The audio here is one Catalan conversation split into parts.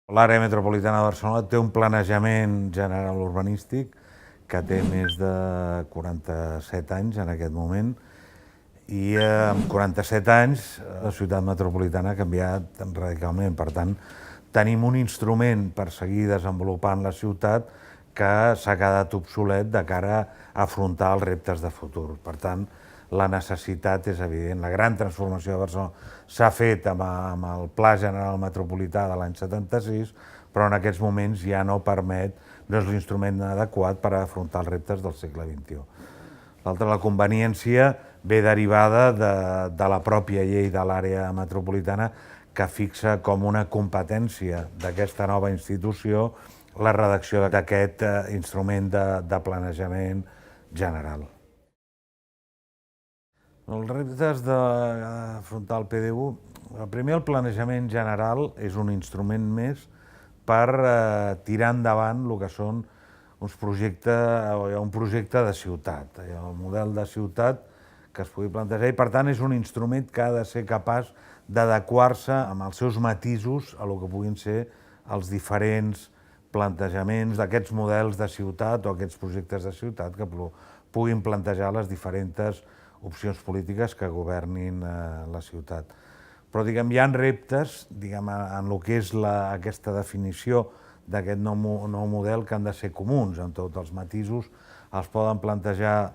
L'àrea metropolitana de Barcelona té un planejament general urbanístic que té més de 47 anys en aquest moment i amb 47 anys la ciutat metropolitana ha canviat radicalment. Per tant, tenim un instrument per seguir desenvolupant la ciutat que s'ha quedat obsolet de cara a afrontar els reptes de futur. Per tant, la necessitat és evident. La gran transformació de Barcelona s'ha fet amb el Pla General Metropolità de l'any 76, però en aquests moments ja no permet, no és l'instrument adequat per afrontar els reptes del segle XXI. L'altra, la conveniència, ve derivada de la pròpia llei de l'àrea metropolitana que fixa com una competència d'aquesta nova institució la redacció d'aquest instrument de planejament general. Els reptes d'afrontar el PDU, primer el planejament general és un instrument més per tirar endavant el que són un projecte de ciutat, el model de ciutat que es pugui plantejar, i per tant és un instrument que ha de ser capaç d'adequar-se amb els seus matisos a el que puguin ser els diferents plantejaments d'aquests models de ciutat o aquests projectes de ciutat que puguin plantejar les diferents opcions polítiques que governin la ciutat. Però hi ha reptes en el que és aquesta definició d'aquest nou model que han de ser comuns, amb tots els matisos, els poden plantejar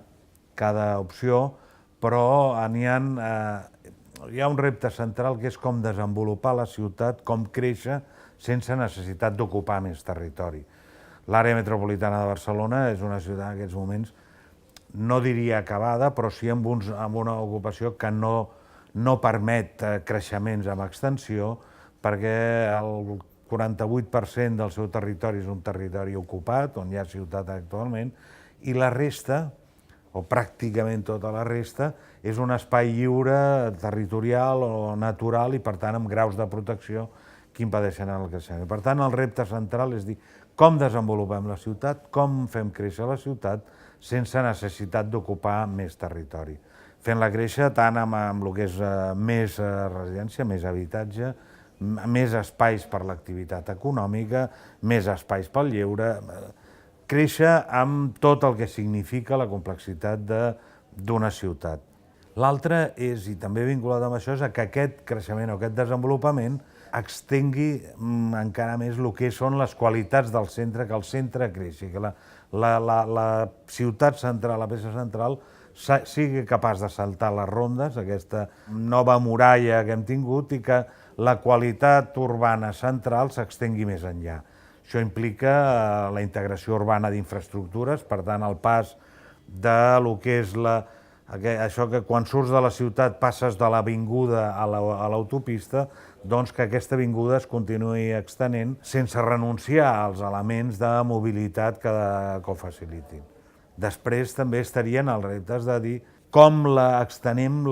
cada opció, però hi ha un repte central que és com desenvolupar la ciutat, com créixer sense necessitat d'ocupar més territori. L'àrea metropolitana de Barcelona és una ciutat en aquests moments, no diria acabada, però sí amb una ocupació que no permet creixements amb extensió, perquè el 48% del seu territori és un territori ocupat, on hi ha ciutat actualment, i la resta, o pràcticament tota la resta, és un espai lliure, territorial o natural, i per tant amb graus de protecció que impedeixen el creixement. Per tant, el repte central és dir com desenvolupem la ciutat, com fem créixer la ciutat sense necessitat d'ocupar més territori. Fent-la créixer tant amb el que és més residència, més habitatge, més espais per l'activitat econòmica, més espais pel lleure, créixer amb tot el que significa la complexitat d'una ciutat. L'altre és, i també vinculat amb això, és que aquest creixement o aquest desenvolupament extengui encara més el que són les qualitats del centre, que el centre creixi, que la ciutat central, la peça central, sigui capaç de saltar les rondes, aquesta nova muralla que hem tingut, i que la qualitat urbana central s'extengui més enllà. Això implica la integració urbana d'infraestructures, per tant, el pas del que és això que quan surts de la ciutat passes de l'avinguda a l'autopista, doncs que aquesta avinguda es continuï extenent sense renunciar als elements de mobilitat que ho facilitin. Després també estarien els reptes de dir com extenem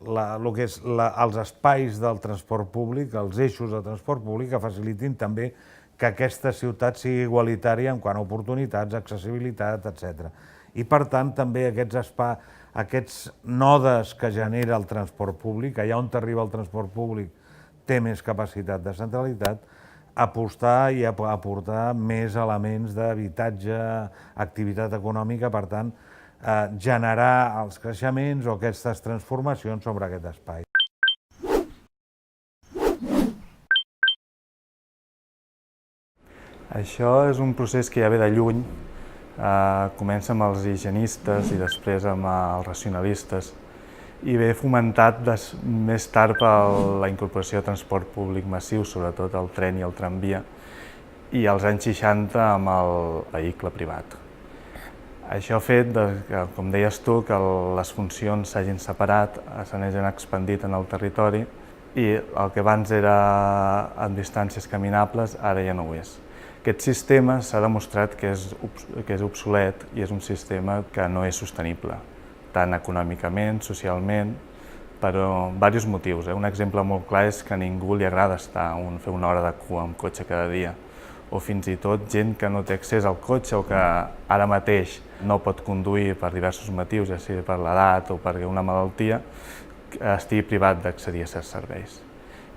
els espais del transport públic, els eixos de transport públic, que facilitin també que aquesta ciutat sigui igualitària en quant a oportunitats, accessibilitat, etc. I per tant també aquests nodes que genera el transport públic, allà on arriba el transport públic té més capacitat de centralitat, apostar i aportar més elements d'habitatge, activitat econòmica, per tant, generar els creixements o aquestes transformacions sobre aquest espai. Això és un procés que ja ve de lluny. Comença amb els higienistes i després amb els racionalistes i ve fomentat més tard per la incorporació de transport públic massiu, sobretot el tren i el tramvia, i als anys 60 amb el vehicle privat. Això ha fet, com deies tu, que les funcions s'hagin separat, s'hagin expandit en el territori i el que abans era en distàncies caminables ara ja no ho és. Aquest sistema s'ha demostrat que és obsolet i és un sistema que no és sostenible, tant econòmicament, socialment, per diversos motius. Un exemple molt clar és que a ningú li agrada fer una hora de cua amb cotxe cada dia, o fins i tot gent que no té accés al cotxe o que ara mateix no pot conduir per diversos motius, ja sigui per l'edat o per una malaltia, estigui privat d'accedir a certs serveis.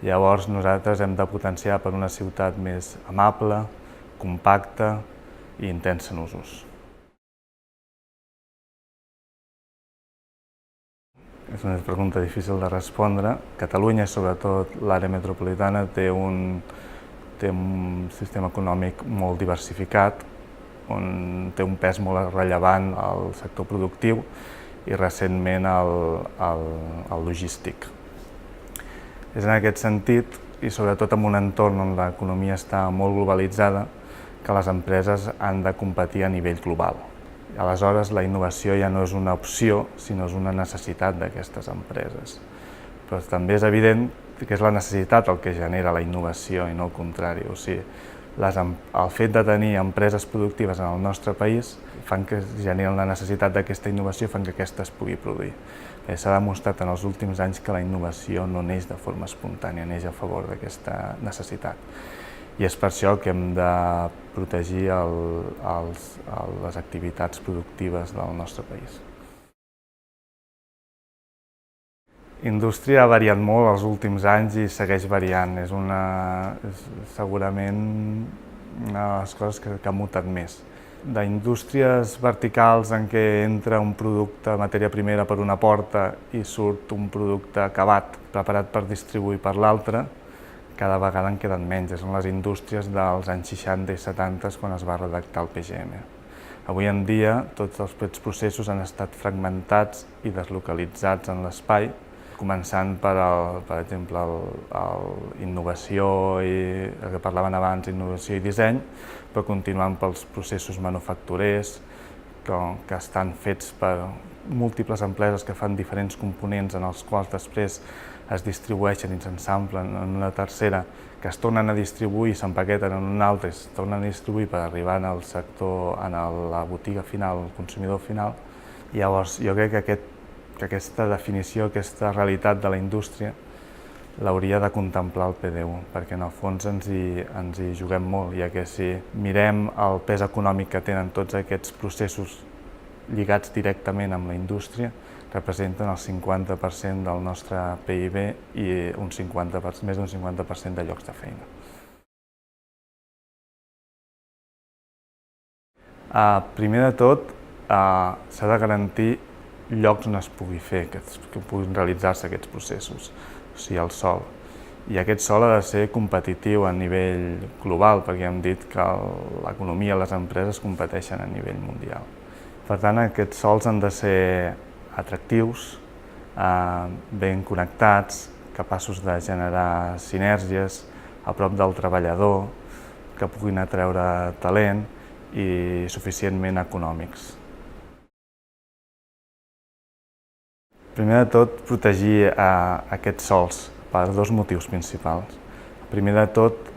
Llavors nosaltres hem de potenciar per una ciutat més amable, compacta i intensa en usos. És una pregunta difícil de respondre. Catalunya, sobretot l'àrea metropolitana, té un sistema econòmic molt diversificat, on té un pes molt rellevant al sector productiu i recentment al logístic. És en aquest sentit, i sobretot en un entorn on l'economia està molt globalitzada, que les empreses han de competir a nivell global. Aleshores, la innovació ja no és una opció, sinó és una necessitat d'aquestes empreses. Però també és evident que és la necessitat el que genera la innovació i no el contrari. O sigui, el fet de tenir empreses productives en el nostre país fan que generen la necessitat d'aquesta innovació i fan que aquesta es pugui produir. S'ha demostrat en els últims anys que la innovació no neix de forma espontània, neix a favor d'aquesta necessitat. I és per això que hem de protegir les activitats productives del nostre país. Indústria ha variat molt els últims anys i segueix variant. És segurament una de les coses que ha mutat més. D'indústries verticals en què entra un producte, matèria primera, per una porta i surt un producte acabat, preparat per distribuir per l'altra, cada vegada en queden menys. Són les indústries dels anys 60 i 70 quan es va redactar el PGM. Avui en dia tots els processos han estat fragmentats i deslocalitzats en l'espai, començant per exemple, innovació, el que parlaven abans, innovació i disseny, però continuant pels processos manufacturers, que estan fets per múltiples empreses que fan diferents components en els quals després es distribueixen i s'ensamblen en una tercera, que es tornen a distribuir i s'empaqueten en una altra i es tornen a distribuir per arribar al sector, a la botiga final, al consumidor final. Llavors, jo crec que aquesta definició, aquesta realitat de la indústria, l'hauria de contemplar el PDU, perquè en el fons ens hi juguem molt, ja que si mirem el pes econòmic que tenen tots aquests processos lligats directament amb la indústria, representen el 50% del nostre PIB i més d'un 50% de llocs de feina. Primer de tot, s'ha de garantir llocs on es pugui fer, que puguin realitzar-se aquests processos, o sigui, el sòl. I aquest sòl ha de ser competitiu a nivell global, perquè hem dit que l'economia i les empreses competeixen a nivell mundial. Per tant, aquests sòls han de ser atractius, ben connectats, capaços de generar sinergies a prop del treballador, que puguin atreure talent i suficientment econòmics. Primer de tot, protegir aquests sòls per dos motius principals. Primer de tot,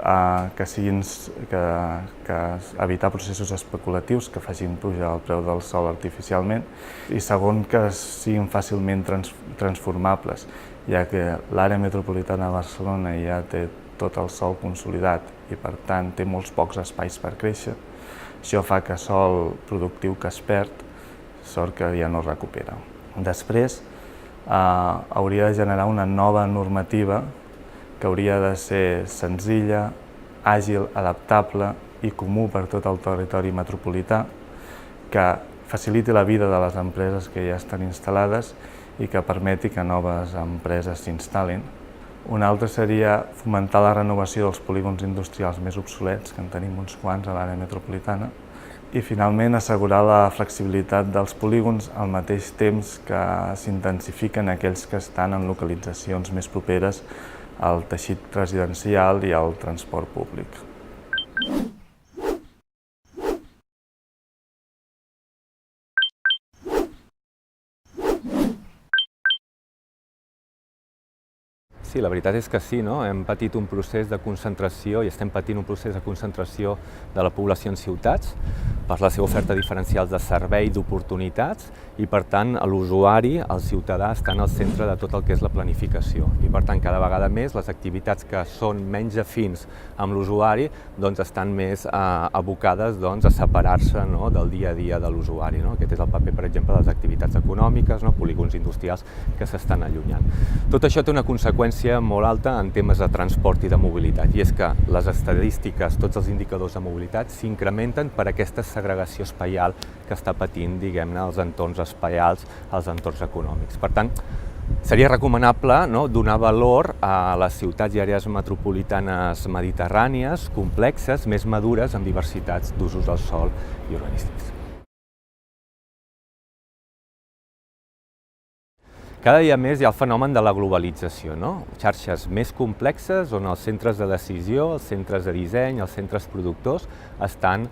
evitar processos especulatius que facin pujar el preu del sòl artificialment, i segon, que siguin fàcilment transformables, ja que l'àrea metropolitana de Barcelona ja té tot el sòl consolidat i per tant té molts pocs espais per créixer. Això fa que sòl productiu que es perd, sort que ja no es recupera. Després, hauria de generar una nova normativa que hauria de ser senzilla, àgil, adaptable i comú per tot el territori metropolità, que faciliti la vida de les empreses que ja estan instal·lades i que permeti que noves empreses s'instal·lin. Una altra seria fomentar la renovació dels polígons industrials més obsolets, que en tenim uns quants a l'àrea metropolitana, i finalment assegurar la flexibilitat dels polígons al mateix temps que s'intensifiquen aquells que estan en localitzacions més properes al teixit residencial i al transport públic. Sí, la veritat és que sí, no? Hem patit un procés de concentració i estem patint un procés de concentració de la població en ciutats per la seva oferta diferencial de servei, d'oportunitats, i per tant l'usuari, el ciutadà, està en el centre de tot el que és la planificació. I per tant, cada vegada més les activitats que són menys afins amb l'usuari estan més abocades a separar-se del dia a dia de l'usuari. Aquest és el paper, per exemple, de les activitats econòmiques, polígons industrials que s'estan allunyant. Tot això té una conseqüència importància molt alta en temes de transport i de mobilitat, i és que les estadístiques, tots els indicadors de mobilitat s'incrementen per aquesta segregació espaial que està patint, diguem-ne, els entorns espaials, els entorns econòmics. Per tant, seria recomanable donar valor a les ciutats i àrees metropolitanes mediterrànies, complexes, més madures, amb diversitats d'usos del sòl i urbanístics. Cada dia més hi ha el fenomen de la globalització, xarxes més complexes on els centres de decisió, els centres de disseny, els centres productors estan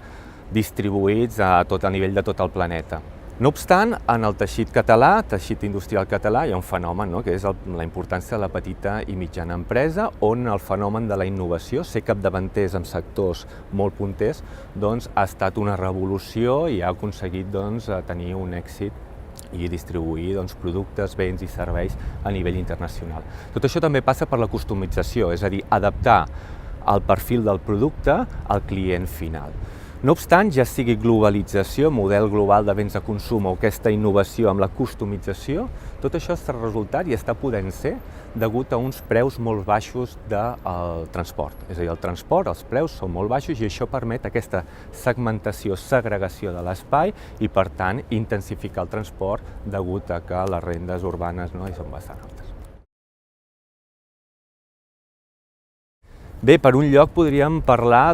distribuïts a nivell de tot el planeta. No obstant, en el teixit català, teixit industrial català, hi ha un fenomen, que és la importància de la petita i mitjana empresa, on el fenomen de la innovació, ser capdavanters en sectors molt punters, ha estat una revolució i ha aconseguit tenir un èxit i distribuir productes, béns i serveis a nivell internacional. Tot això també passa per la customització, és a dir, adaptar el perfil del producte al client final. No obstant, ja sigui globalització, model global de béns de consum o aquesta innovació amb la customització, tot això està resultat i està podent ser degut a uns preus molt baixos del transport. És a dir, el transport, els preus són molt baixos i això permet aquesta segmentació, segregació de l'espai i, per tant, intensificar el transport degut a que les rendes urbanes són bastant altes. Bé, per un lloc podríem parlar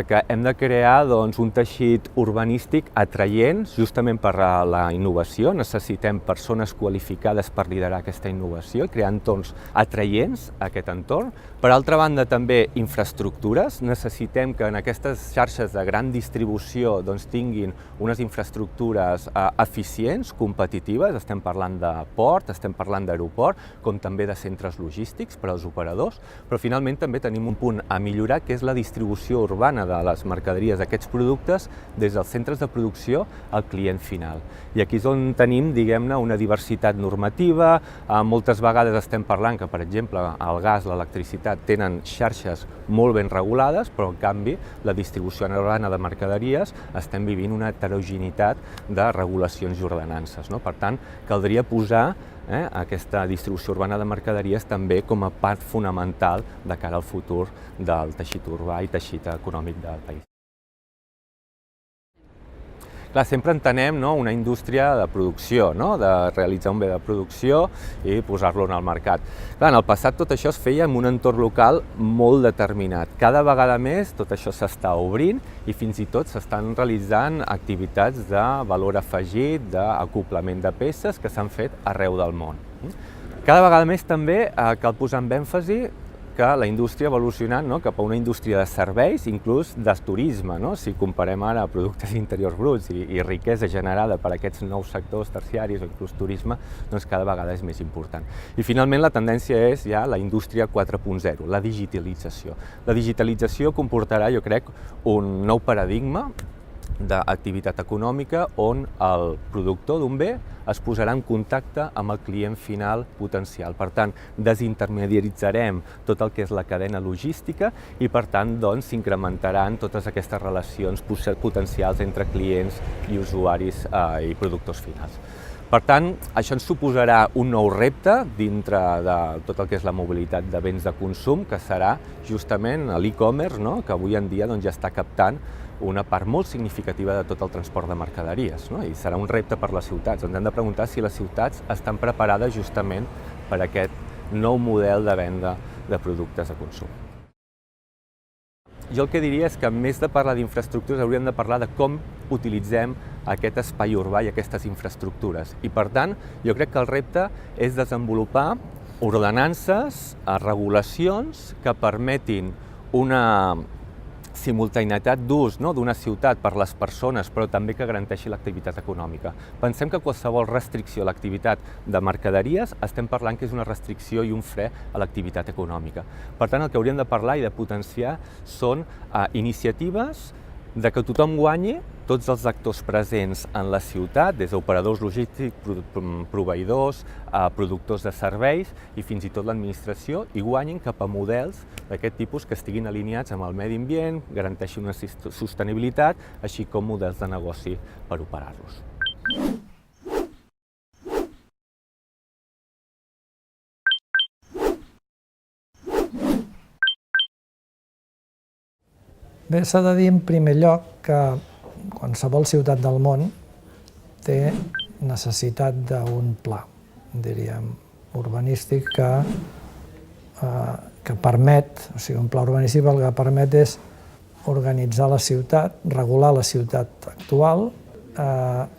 que hem de crear un teixit urbanístic atraient, justament per la innovació. Necessitem persones qualificades per liderar aquesta innovació i crear entorns atraients a aquest entorn. Per altra banda, també infraestructures. Necessitem que en aquestes xarxes de gran distribució tinguin unes infraestructures eficients, competitives. Estem parlant de port, estem parlant d'aeroport, com també de centres logístics per als operadors, però finalment també tenim un punt a millorar, que és la distribució urbana de les mercaderies d'aquests productes des dels centres de producció al client final. I aquí és on tenim, diguem-ne, una diversitat normativa. Moltes vegades estem parlant que, per exemple, el gas, l'electricitat tenen xarxes molt ben regulades, però en canvi la distribució urbana de mercaderies estem vivint una heterogeneïtat de regulacions i ordenances. Per tant, caldria posar aquesta distribució urbana de mercaderies també com a part fonamental de cara al futur del teixit urbà i teixit econòmic del país. Clar, sempre entenem una indústria de producció, de realitzar un bé de producció i posar-lo en el mercat. Clar, en el passat tot això es feia en un entorn local molt determinat. Cada vegada més tot això s'està obrint i fins i tot s'estan realitzant activitats de valor afegit, d'acoblament de peces que s'han fet arreu del món. Cada vegada més també cal posar amb èmfasi que la indústria ha evolucionat cap a una indústria de serveis, inclús de turisme. Si comparem ara productes interiors bruts i riquesa generada per aquests nous sectors terciaris o inclús turisme, cada vegada és més important. I finalment la tendència és ja la indústria 4.0, la digitalització. La digitalització comportarà, jo crec, un nou paradigma d'activitat econòmica on el productor d'un bé es posarà en contacte amb el client final potencial. Per tant, desintermediaritzarem tot el que és la cadena logística i, per tant, s'incrementaran totes aquestes relacions potencials entre clients i usuaris i productors finals. Per tant, això ens suposarà un nou repte dintre de tot el que és la mobilitat de béns de consum, que serà justament l'e-commerce, que avui en dia ja està captant una part molt significativa de tot el transport de mercaderies. I serà un repte per les ciutats. Ens hem de preguntar si les ciutats estan preparades justament per a aquest nou model de venda de productes de consum. Jo el que diria és que, a més de parlar d'infraestructures, hauríem de parlar de com utilitzem aquest espai urbà i aquestes infraestructures. I, per tant, jo crec que el repte és desenvolupar ordenances, regulacions que permetin una simultaneïtat d'ús d'una ciutat per les persones, però també que garanteixi l'activitat econòmica. Pensem que qualsevol restricció a l'activitat de mercaderies estem parlant que és una restricció i un fre a l'activitat econòmica. Per tant, el que hauríem de parlar i de potenciar són iniciatives de que tothom guanyi, tots els actors presents en la ciutat, des d'operadors logístics, proveïdors, productors de serveis i fins i tot l'administració, i guanyin cap a models d'aquest tipus que estiguin alineats amb el medi ambient, garanteixin una sostenibilitat, així com models de negoci per operar-los. Bé, s'ha de dir en primer lloc que qualsevol ciutat del món té necessitat d'un pla, diríem, urbanístic que permet, o sigui, un pla urbanístic el que permet és organitzar la ciutat, regular la ciutat actual,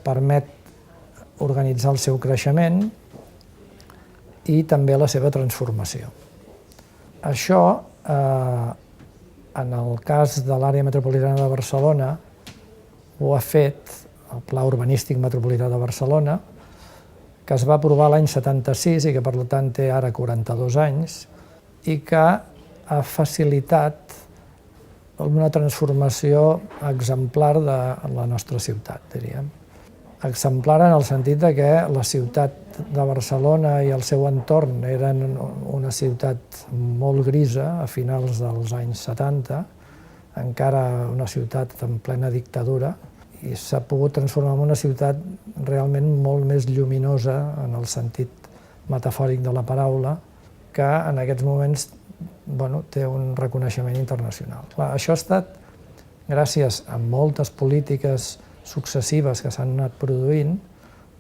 permet organitzar el seu creixement i també la seva transformació. Això, en el cas de l'àrea metropolitana de Barcelona, ho ha fet el Pla Urbanístic Metropolità de Barcelona, que es va aprovar l'any 76 i que per tant té ara 42 anys, i que ha facilitat una transformació exemplar de la nostra ciutat, diríem. Exemplar en el sentit que la ciutat de Barcelona i el seu entorn eren una ciutat molt grisa a finals dels anys 70, encara una ciutat en plena dictadura, i s'ha pogut transformar en una ciutat realment molt més lluminosa en el sentit metafòric de la paraula, que en aquests moments té un reconeixement internacional. Això ha estat gràcies a moltes polítiques successives que s'han anat produint,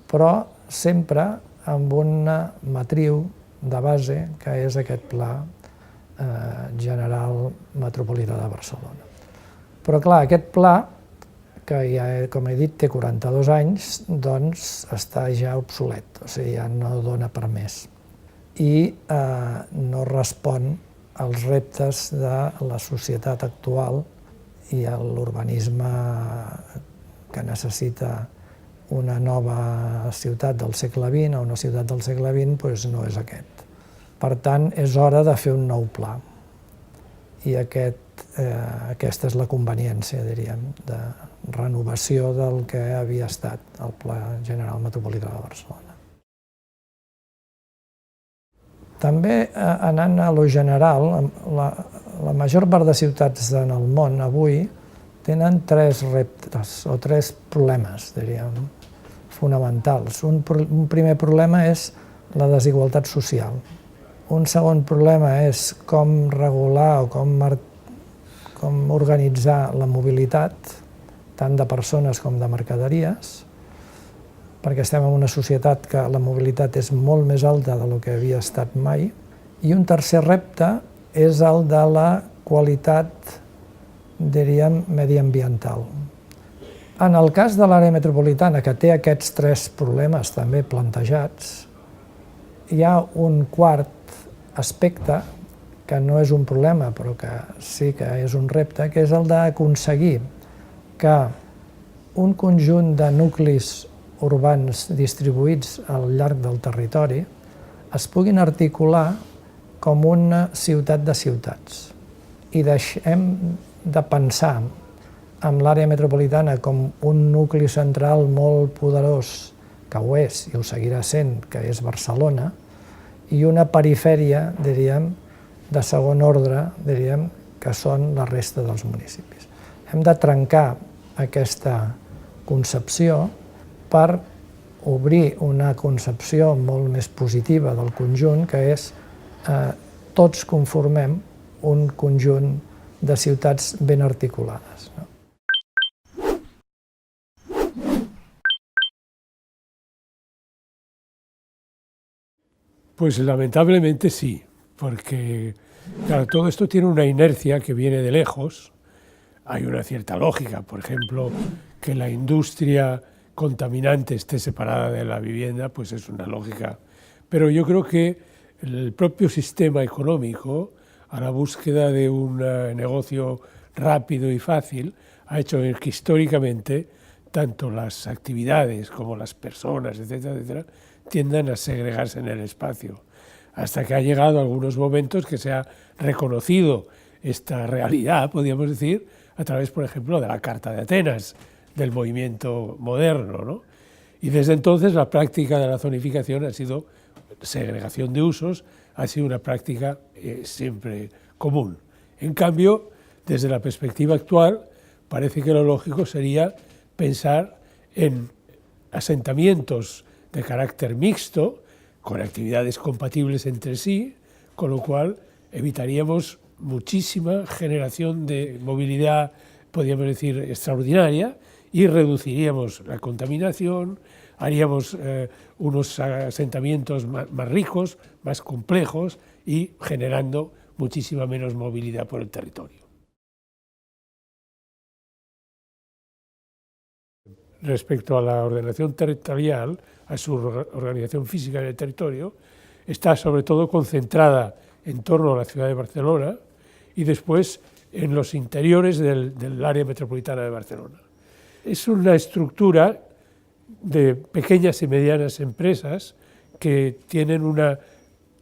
però sempre amb una matriu de base que és aquest Pla General Metropolità de Barcelona. Però clar, aquest pla, que ja, com he dit, té 42 anys, doncs està ja obsolet, o sigui, ja no dona per més. I no respon als reptes de la societat actual i a l'urbanisme que necessita una nova ciutat del segle XX o una ciutat del segle XX, doncs no és aquest. Per tant, és hora de fer un nou pla. I aquesta és la conveniència, diríem, de renovació del que havia estat el Pla General Metropolità de Barcelona. També, anant a lo general, la major part de ciutats en el món avui tenen tres reptes o tres problemes, diríem, fonamentals. Un primer problema és la desigualtat social. Un segon problema és com regular o com organitzar la mobilitat, tant de persones com de mercaderies, perquè estem en una societat que la mobilitat és molt més alta del que havia estat mai. I un tercer repte és el de la qualitat, diríem, mediambiental. En el cas de l'àrea metropolitana, que té aquests tres problemes també plantejats, hi ha un quart aspecte que no és un problema, però que sí que és un repte, que és el d'aconseguir que un conjunt de nuclis urbans distribuïts al llarg del territori es puguin articular com una ciutat de ciutats. I deixem de pensar en l'àrea metropolitana com un nucli central molt poderós, que ho és i ho seguirà sent, que és Barcelona, i una perifèria, diríem, de segon ordre, diríem, que són la resta dels municipis. Hem de trencar aquesta concepció per obrir una concepció molt més positiva del conjunt, que és tots conformem un conjunt de ciutats ben articulades. Pues lamentablemente sí, porque claro, todo esto tiene una inercia que viene de lejos. Hay una cierta lógica, por ejemplo, que la industria contaminante esté separada de la vivienda, pues es una lógica. Pero yo creo que el propio sistema económico, a la búsqueda de un negocio rápido y fácil, ha hecho que históricamente tanto las actividades como las personas, etcétera, etcétera, tiendan a segregarse en el espacio, hasta que ha llegado algunos momentos que se ha reconocido esta realidad, podríamos decir, a través, por ejemplo, de la Carta de Atenas, del movimiento moderno, ¿no? Y desde entonces la práctica de la zonificación ha sido, segregación de usos, ha sido una práctica siempre común. En cambio, desde la perspectiva actual, parece que lo lógico sería pensar en asentamientos de carácter mixto, con actividades compatibles entre sí, con lo cual evitaríamos muchísima generación de movilidad, podríamos decir, extraordinaria, y reduciríamos la contaminación, haríamos unos asentamientos más ricos, más complejos y generando muchísima menos movilidad por el territorio. Respecto a la ordenación territorial, a su organización física en el territorio, está sobre todo concentrada en torno a la ciudad de Barcelona y después en los interiores del área metropolitana de Barcelona. Es una estructura de pequeñas y medianas empresas que tienen una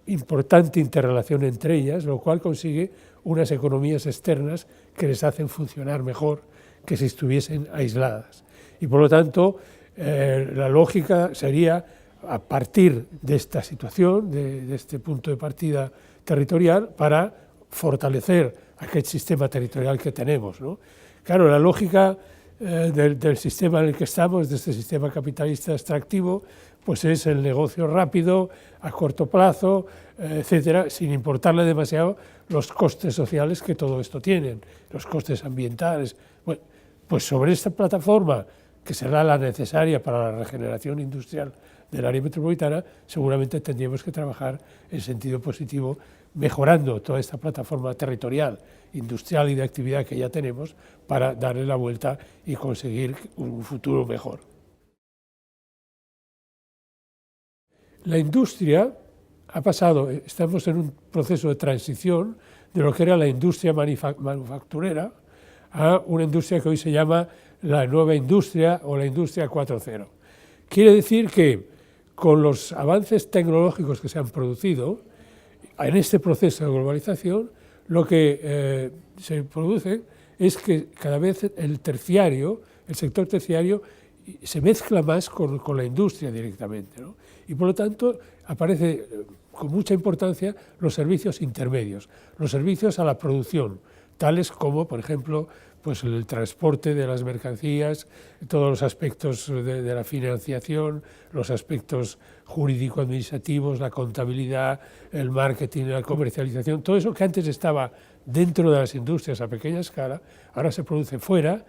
importante interrelación entre ellas, lo cual consigue unas economías externas que les hacen funcionar mejor que si estuviesen aisladas. Y por lo tanto, la lógica sería, a partir de esta situación, de este punto de partida territorial, para fortalecer aquel sistema territorial que tenemos, ¿no? Claro, la lógica del sistema en el que estamos, de este sistema capitalista extractivo, pues es el negocio rápido, a corto plazo, etcétera, sin importarle demasiado los costes sociales que todo esto tienen, los costes ambientales. Bueno, pues sobre esta plataforma, que será la necesaria para la regeneración industrial del área metropolitana, seguramente tendríamos que trabajar en sentido positivo, mejorando toda esta plataforma territorial, industrial y de actividad que ya tenemos, para darle la vuelta y conseguir un futuro mejor. La industria ha pasado, estamos en un proceso de transición de lo que era la industria manufacturera a una industria que hoy se llama la nueva industria o la industria 4.0. Quiere decir que con los avances tecnológicos que se han producido en este proceso de globalización, lo que se produce es que cada vez el terciario, el sector terciario, se mezcla más con la industria directamente, ¿no? Y por lo tanto aparece con mucha importancia los servicios intermedios, los servicios a la producción, tales como, por ejemplo, pues el transporte de las mercancías, todos los aspectos de la financiación, los aspectos jurídico-administrativos, la contabilidad, el marketing, la comercialización, todo eso que antes estaba dentro de las industrias a pequeña escala, ahora se produce fuera,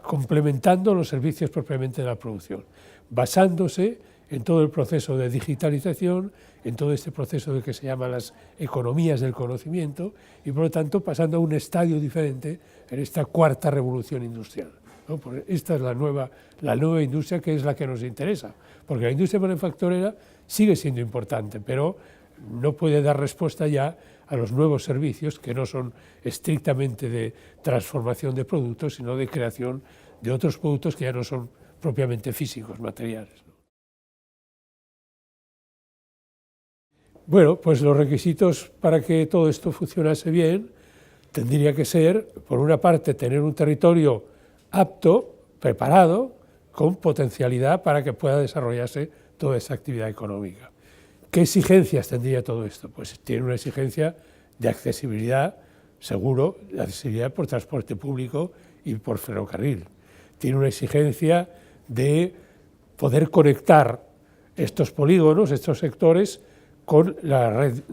complementando los servicios propiamente de la producción, basándose en todo el proceso de digitalización, en todo este proceso de que se llaman las economías del conocimiento y por lo tanto pasando a un estadio diferente en esta cuarta revolución industrial, ¿no? Porque esta es la nueva industria, que es la que nos interesa, porque la industria manufacturera sigue siendo importante, pero no puede dar respuesta ya a los nuevos servicios que no son estrictamente de transformación de productos, sino de creación de otros productos que ya no son propiamente físicos, materiales. Bueno, pues los requisitos para que todo esto funcionase bien tendría que ser, por una parte, tener un territorio apto, preparado, con potencialidad para que pueda desarrollarse toda esa actividad económica. ¿Qué exigencias tendría todo esto? Pues tiene una exigencia de accesibilidad, seguro, de accesibilidad por transporte público y por ferrocarril. Tiene una exigencia de poder conectar estos polígonos, estos sectores, con la red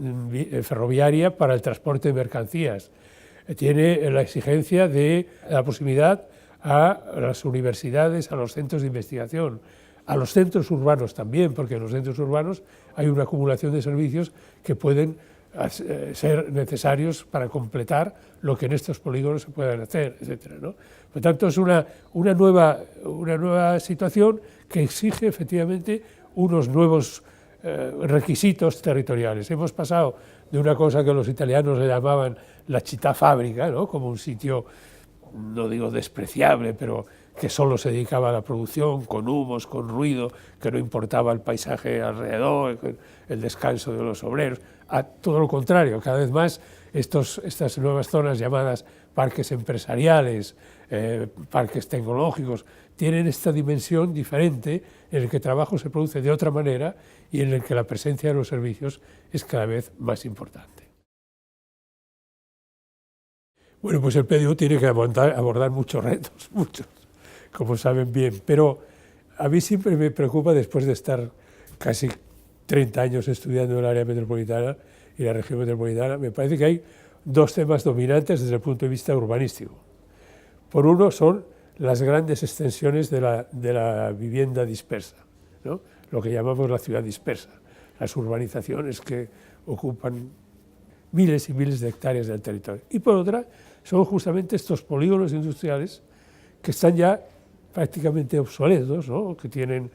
ferroviaria para el transporte de mercancías. Tiene la exigencia de la proximidad a las universidades, a los centros de investigación, a los centros urbanos también, porque en los centros urbanos hay una acumulación de servicios que pueden ser necesarios para completar lo que en estos polígonos se puedan hacer, etc., ¿no? Por tanto, es una nueva situación que exige efectivamente unos nuevos requisitos territoriales. Hemos pasado de una cosa que los italianos le llamaban la città fábrica, ¿no? Como un sitio, no digo despreciable, pero que solo se dedicaba a la producción, con humos, con ruido, que no importaba el paisaje alrededor, el descanso de los obreros, a todo lo contrario, cada vez más estas nuevas zonas llamadas parques empresariales, parques tecnológicos, tienen esta dimensión diferente en el que el trabajo se produce de otra manera y en el que la presencia de los servicios es cada vez más importante. Bueno, pues el PDU tiene que abordar muchos retos, muchos, como saben bien, pero a mí siempre me preocupa, después de estar casi 30 años estudiando el área metropolitana y la región metropolitana, me parece que hay dos temas dominantes desde el punto de vista urbanístico. Por uno son las grandes extensiones de la vivienda dispersa, ¿no? Lo que llamamos la ciudad dispersa, las urbanizaciones que ocupan miles y miles de hectáreas del territorio. Y por otra, son justamente estos polígonos industriales que están ya prácticamente obsoletos, ¿no? Que tienen,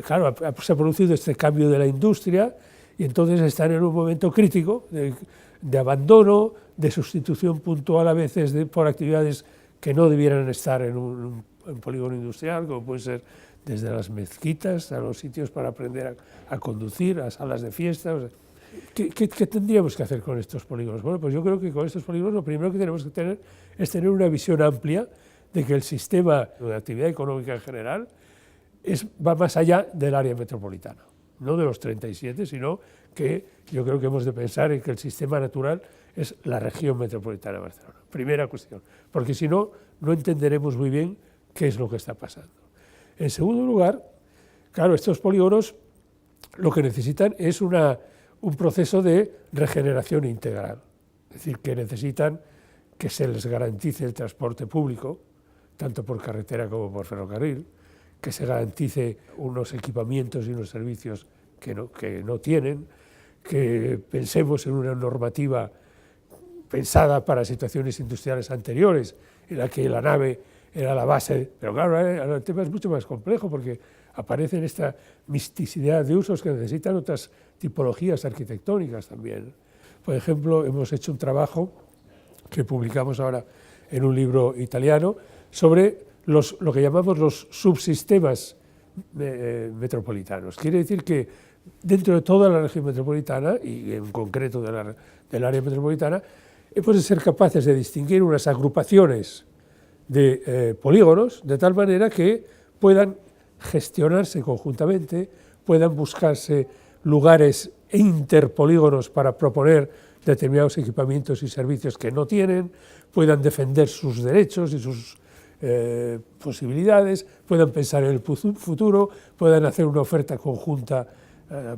claro, se ha producido este cambio de la industria y entonces están en un momento crítico de abandono, de sustitución puntual a veces por actividades que no debieran estar en un polígono industrial, como pueden ser desde las mezquitas a los sitios para aprender a conducir, a salas de fiesta. O sea, ¿qué tendríamos que hacer con estos polígonos? Bueno, pues yo creo que con estos polígonos lo primero que tenemos que tener es tener una visión amplia de que el sistema de actividad económica en general va más allá del área metropolitana, no de los 37, sino que yo creo que hemos de pensar en que el sistema natural es la región metropolitana de Barcelona. Primera cuestión, porque si no, no entenderemos muy bien qué es lo que está pasando. En segundo lugar, claro, estos polígonos lo que necesitan es un proceso de regeneración integral, es decir, que necesitan que se les garantice el transporte público, tanto por carretera como por ferrocarril, que se garantice unos equipamientos y unos servicios que no tienen, que pensemos en una normativa pensada para situaciones industriales anteriores, en la que la nave era la base, pero claro, el tema es mucho más complejo porque aparecen esta misticidad de usos que necesitan otras tipologías arquitectónicas también. Por ejemplo, hemos hecho un trabajo que publicamos ahora en un libro italiano sobre lo que llamamos los subsistemas metropolitanos. Quiere decir que dentro de toda la región metropolitana, y en concreto del área metropolitana, hemos de ser capaces de distinguir unas agrupaciones de polígonos de tal manera que puedan gestionarse conjuntamente, puedan buscarse lugares interpolígonos para proponer determinados equipamientos y servicios que no tienen, puedan defender sus derechos y sus posibilidades, puedan pensar en el futuro, puedan hacer una oferta conjunta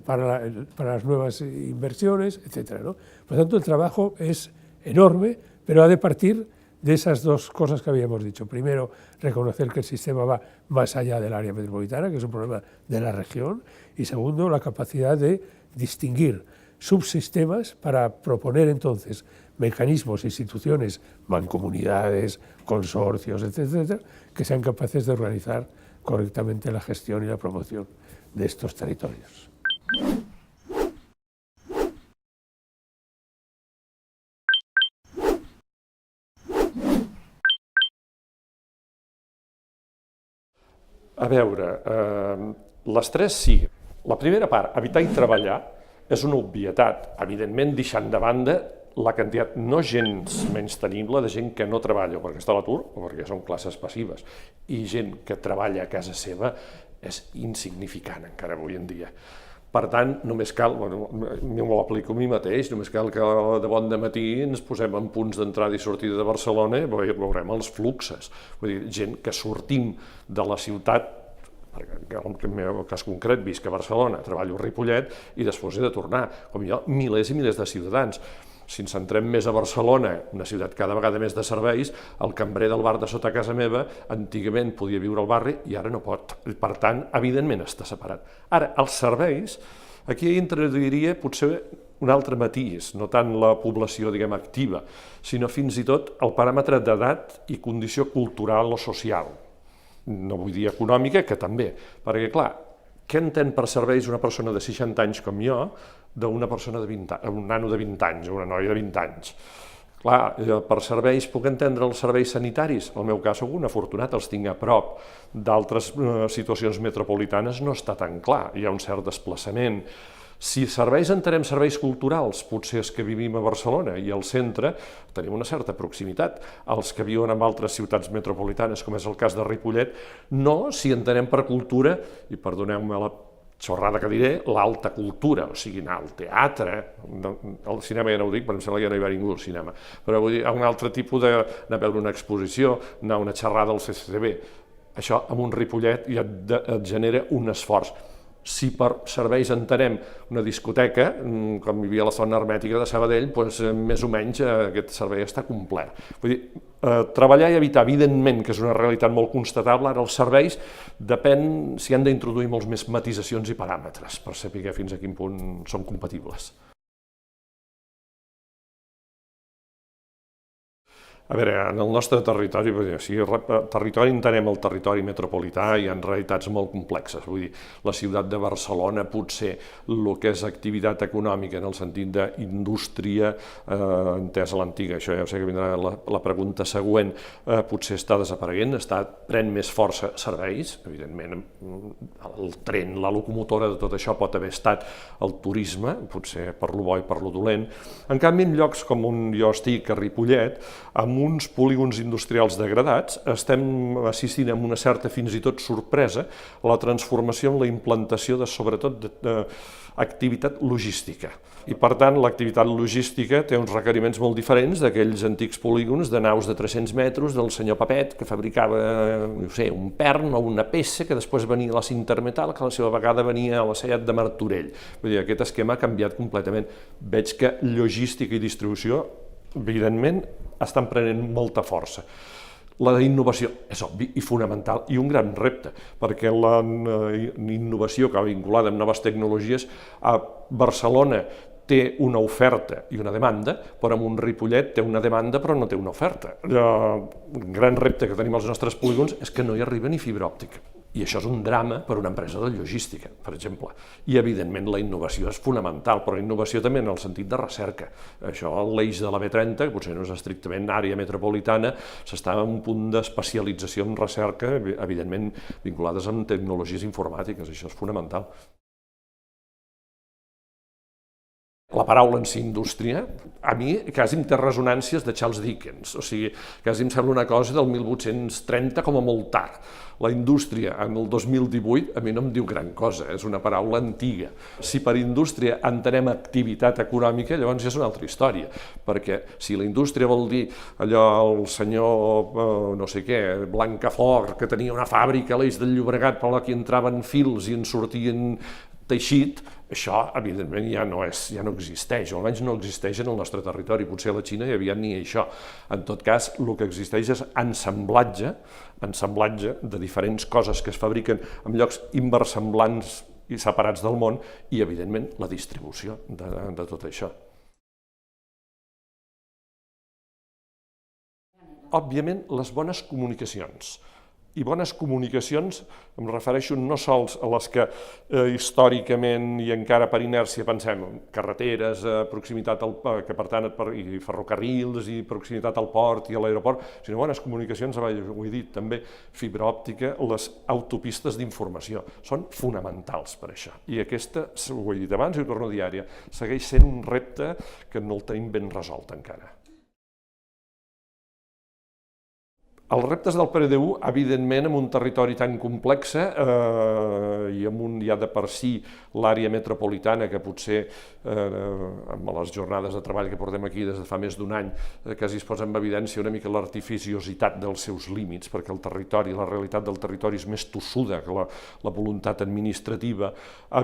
para las nuevas inversiones, etc., ¿no? Por lo tanto, el trabajo es enorme, pero ha de partir de esas dos cosas que habíamos dicho. Primero, reconocer que el sistema va más allá del área metropolitana, que es un problema de la región, y segundo, la capacidad de distinguir subsistemas para proponer entonces mecanismos, instituciones, mancomunidades, consorcios, etcétera, que sean capaces de organizar correctamente la gestión y la promoción de estos territorios. A veure, les tres sí. La primera part, habitar i treballar, és una obvietat, evidentment deixant de banda la quantitat no gens menystenible de gent que no treballa perquè està a l'atur o perquè són classes passives, i gent que treballa a casa seva és insignificant encara avui en dia. Per tant, només cal, m'ho aplico a mi mateix, només cal que de bon dematí ens posem en punts d'entrada i sortida de Barcelona i veurem els fluxes. Vull dir, gent que sortim de la ciutat, en el meu cas concret visc a Barcelona, treballo a Ripollet i després he de tornar, com jo, milers i milers de ciutadans. Si ens centrem més a Barcelona, una ciutat cada vegada més de serveis, el cambrer del bar de sota casa meva antigament podia viure al barri i ara no pot. Per tant, evidentment està separat. Ara, els serveis, aquí introduiria potser un altre matís, no tant la població, diguem, activa, sinó fins i tot el paràmetre d'edat i condició cultural o social. No vull dir econòmica, que també, perquè, clar, què entén per serveis una persona de 60 anys com jo d'una persona de 20 anys, un nano de 20 anys o una noia de 20 anys? Clar, per serveis puc entendre els serveis sanitaris, en el meu cas soc un afortunat, els tinc a prop. D'altres situacions metropolitanes no està tan clar, hi ha un cert desplaçament. Si serveis entenem serveis culturals, potser els que vivim a Barcelona i al centre tenim una certa proximitat. Els que viuen en altres ciutats metropolitanes, com és el cas de Ripollet, no, si entenem per cultura, i perdoneu-me la xorrada que diré, l'alta cultura, o sigui, anar al teatre, al cinema ja no ho dic, però em sembla que ja no hi va ningú al cinema, però vull dir, un altre tipus d'anar a veure una exposició, anar a una xerrada al CCCB, això amb un Ripollet ja et genera un esforç. Si per serveis entenem una discoteca, com hi havia la zona hermètica de Sabadell, doncs més o menys aquest servei està complet. Vull dir, treballar i evitar, evidentment, que és una realitat molt constatable, ara els serveis depèn si han d'introduir molts més matisacions i paràmetres per saber fins a quin punt són compatibles. A veure, en el nostre territori, si territori entenem el territori metropolità, hi ha realitats molt complexes. Vull dir, la ciutat de Barcelona potser el que és activitat econòmica en el sentit d'indústria, entesa l'antiga, això ja sé que vindrà la pregunta següent, potser està desapareguent, pren més força serveis, evidentment el tren, la locomotora de tot això pot haver estat el turisme, potser per lo bo i per lo dolent. En canvi, en llocs com on jo estic, a Ripollet, amb uns polígons industrials degradats, estem assistint amb una certa, fins i tot sorpresa, a la transformació en la implantació de, sobretot, d'activitat logística. I, per tant, l'activitat logística té uns requeriments molt diferents d'aquells antics polígons de naus de 300 metres del senyor Papet, que fabricava, no sé, un pern o una peça que després venia a la Cintermetal, que a la seva vegada venia a la Seat de Martorell. Vull dir, aquest esquema ha canviat completament. Veig que logística i distribució, evidentment, estan prenent molta força. La innovació és obvi i fonamental i un gran repte, perquè la innovació que va vinculada amb noves tecnologies a Barcelona té una oferta i una demanda, però en un Ripollet té una demanda però no té una oferta. Un gran repte que tenim als nostres polígons és que no hi arriba ni fibra òptica. I això és un drama per a una empresa de logística, per exemple. I, evidentment, la innovació és fonamental, però la innovació també en el sentit de recerca. Això, l'eix de la B30, que potser no és estrictament àrea metropolitana, s'està en un punt d'especialització en recerca, evidentment, vinculades amb tecnologies informàtiques. Això és fonamental. La paraula en si, indústria, a mi quasi em té ressonàncies de Charles Dickens, o sigui, quasi em sembla una cosa del 1830 com a molt tard. La indústria en el 2018 a mi no em diu gran cosa, és una paraula antiga. Si per indústria entenem activitat econòmica, llavors ja és una altra història, perquè si la indústria vol dir allò el senyor, no sé què, Blancafort, que tenia una fàbrica a l'Eix del Llobregat per la que entraven fils i en sortien teixit, això, evidentment, ja no existeix, o almenys no existeix en el nostre territori. Potser a la Xina hi havia ni això. En tot cas, el que existeix és ensamblatge de diferents coses que es fabriquen en llocs inversemblants i separats del món i, evidentment, la distribució de tot això. Òbviament, les bones comunicacions. I bones comunicacions em refereixo no sols a les que històricament i encara per inèrcia pensem en carreteres, proximitat que per tant i ferrocarrils i proximitat al port i a l'aeroport, sinó bones comunicacions, ho he dit també, fibra òptica, les autopistes d'informació, són fonamentals per això. I aquesta, ho he dit abans i ho torno a dir ara, segueix sent un repte que no el tenim ben resolt encara. Els reptes del PDU, evidentment, en un territori tan complex i amb un ja de per si l'àrea metropolitana que potser amb les jornades de treball que portem aquí des de fa més d'un any quasi es posa en evidència una mica l'artificiositat dels seus límits, perquè el territori, la realitat del territori és més tossuda que la voluntat administrativa,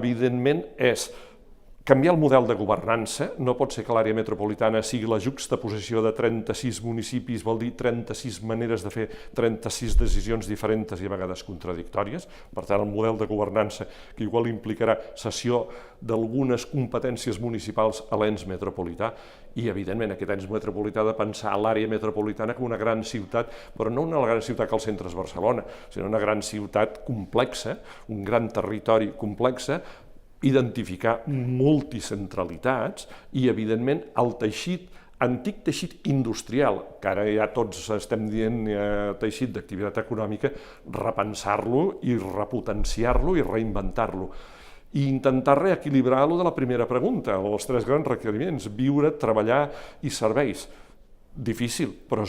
evidentment és canviar el model de governança. No pot ser que l'àrea metropolitana sigui la juxtaposició de 36 municipis, vol dir 36 maneres de fer 36 decisions diferents i a vegades contradictòries. Per tant, el model de governança que igual implicarà cessió d'algunes competències municipals a l'ens metropolità i, evidentment, aquest ens metropolità ha de pensar l'àrea metropolitana com una gran ciutat, però no una gran ciutat que al centre és Barcelona, sinó una gran ciutat complexa, un gran territori complex, identificar multicentralitats i, evidentment, el teixit, antic teixit industrial, que ara ja tots estem dient teixit d'activitat econòmica, repensar-lo i repotenciar-lo i reinventar-lo. I intentar reequilibrar-lo de la primera pregunta, els tres grans requeriments, viure, treballar i serveis. Difícil, però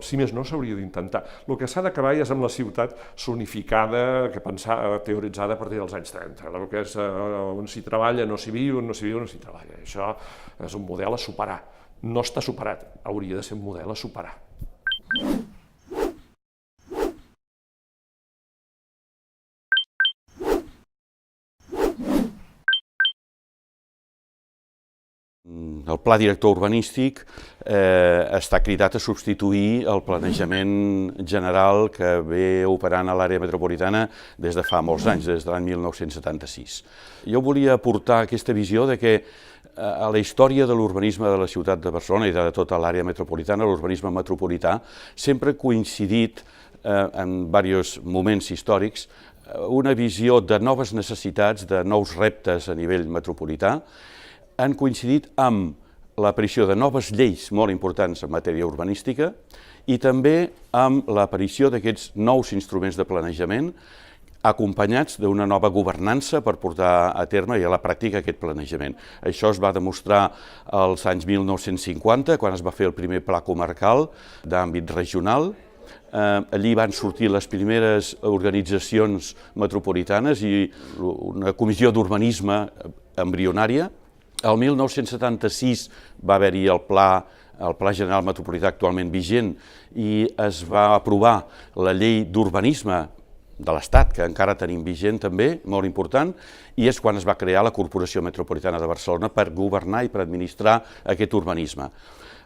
si més no s'hauria d'intentar. El que s'ha d'acabar és amb la ciutat zonificada, teoritzada a partir dels anys 30. El que és on s'hi treballa no s'hi viu, on no s'hi viu no s'hi treballa. Això és un model a superar. No està superat, hauria de ser un model a superar. El pla director urbanístic està cridat a substituir el planejament general que ve operant a l'àrea metropolitana des de fa molts anys, des de l'any 1976. Jo volia aportar aquesta visió de que a la història de l'urbanisme de la ciutat de Barcelona i de tota l'àrea metropolitana, l'urbanisme metropolità, sempre ha coincidit en diversos moments històrics una visió de noves necessitats, de nous reptes a nivell metropolità, han coincidit amb l'aparició de noves lleis molt importants en matèria urbanística i també amb l'aparició d'aquests nous instruments de planejament acompanyats d'una nova governança per portar a terme i a la pràctica aquest planejament. Això es va demostrar als anys 1950, quan es va fer el primer pla comarcal d'àmbit regional. Allí van sortir les primeres organitzacions metropolitanes i una comissió d'urbanisme embrionària. El 1976 va haver-hi el Pla General Metropolità actualment vigent i es va aprovar la llei d'urbanisme de l'Estat, que encara tenim vigent també, molt important, i és quan es va crear la Corporació Metropolitana de Barcelona per governar i per administrar aquest urbanisme.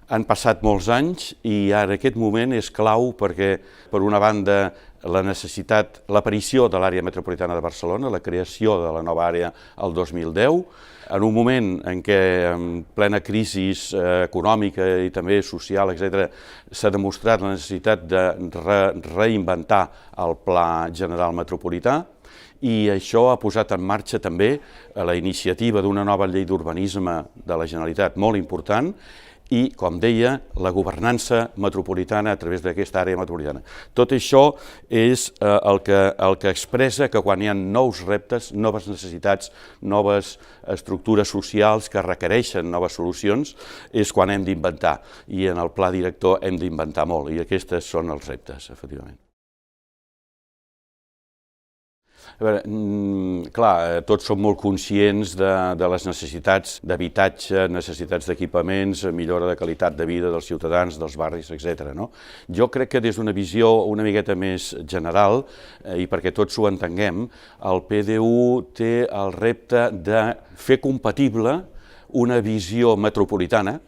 Han passat molts anys i ara aquest moment és clau perquè, per una banda, l'aparició de l'àrea metropolitana de Barcelona, la creació de la nova àrea el 2010, en un moment en què, en plena crisi econòmica i també social, etc., s'ha demostrat la necessitat de reinventar el Pla General Metropolità, i això ha posat en marxa també la iniciativa d'una nova llei d'urbanisme de la Generalitat molt important i, com deia, la governança metropolitana a través d'aquesta àrea metropolitana. Tot això és el que expressa que quan hi ha nous reptes, noves necessitats, noves estructures socials que requereixen noves solucions, és quan hem d'inventar. I en el pla director hem d'inventar molt, i aquests són els reptes, efectivament. A veure, clar, tots som molt conscients de les necessitats d'habitatge, necessitats d'equipaments, millora de qualitat de vida dels ciutadans, dels barris, etc. Jo crec que des d'una visió una miqueta més general, i perquè tots ho entenguem, el PDU té el repte de fer compatible una visió metropolitana,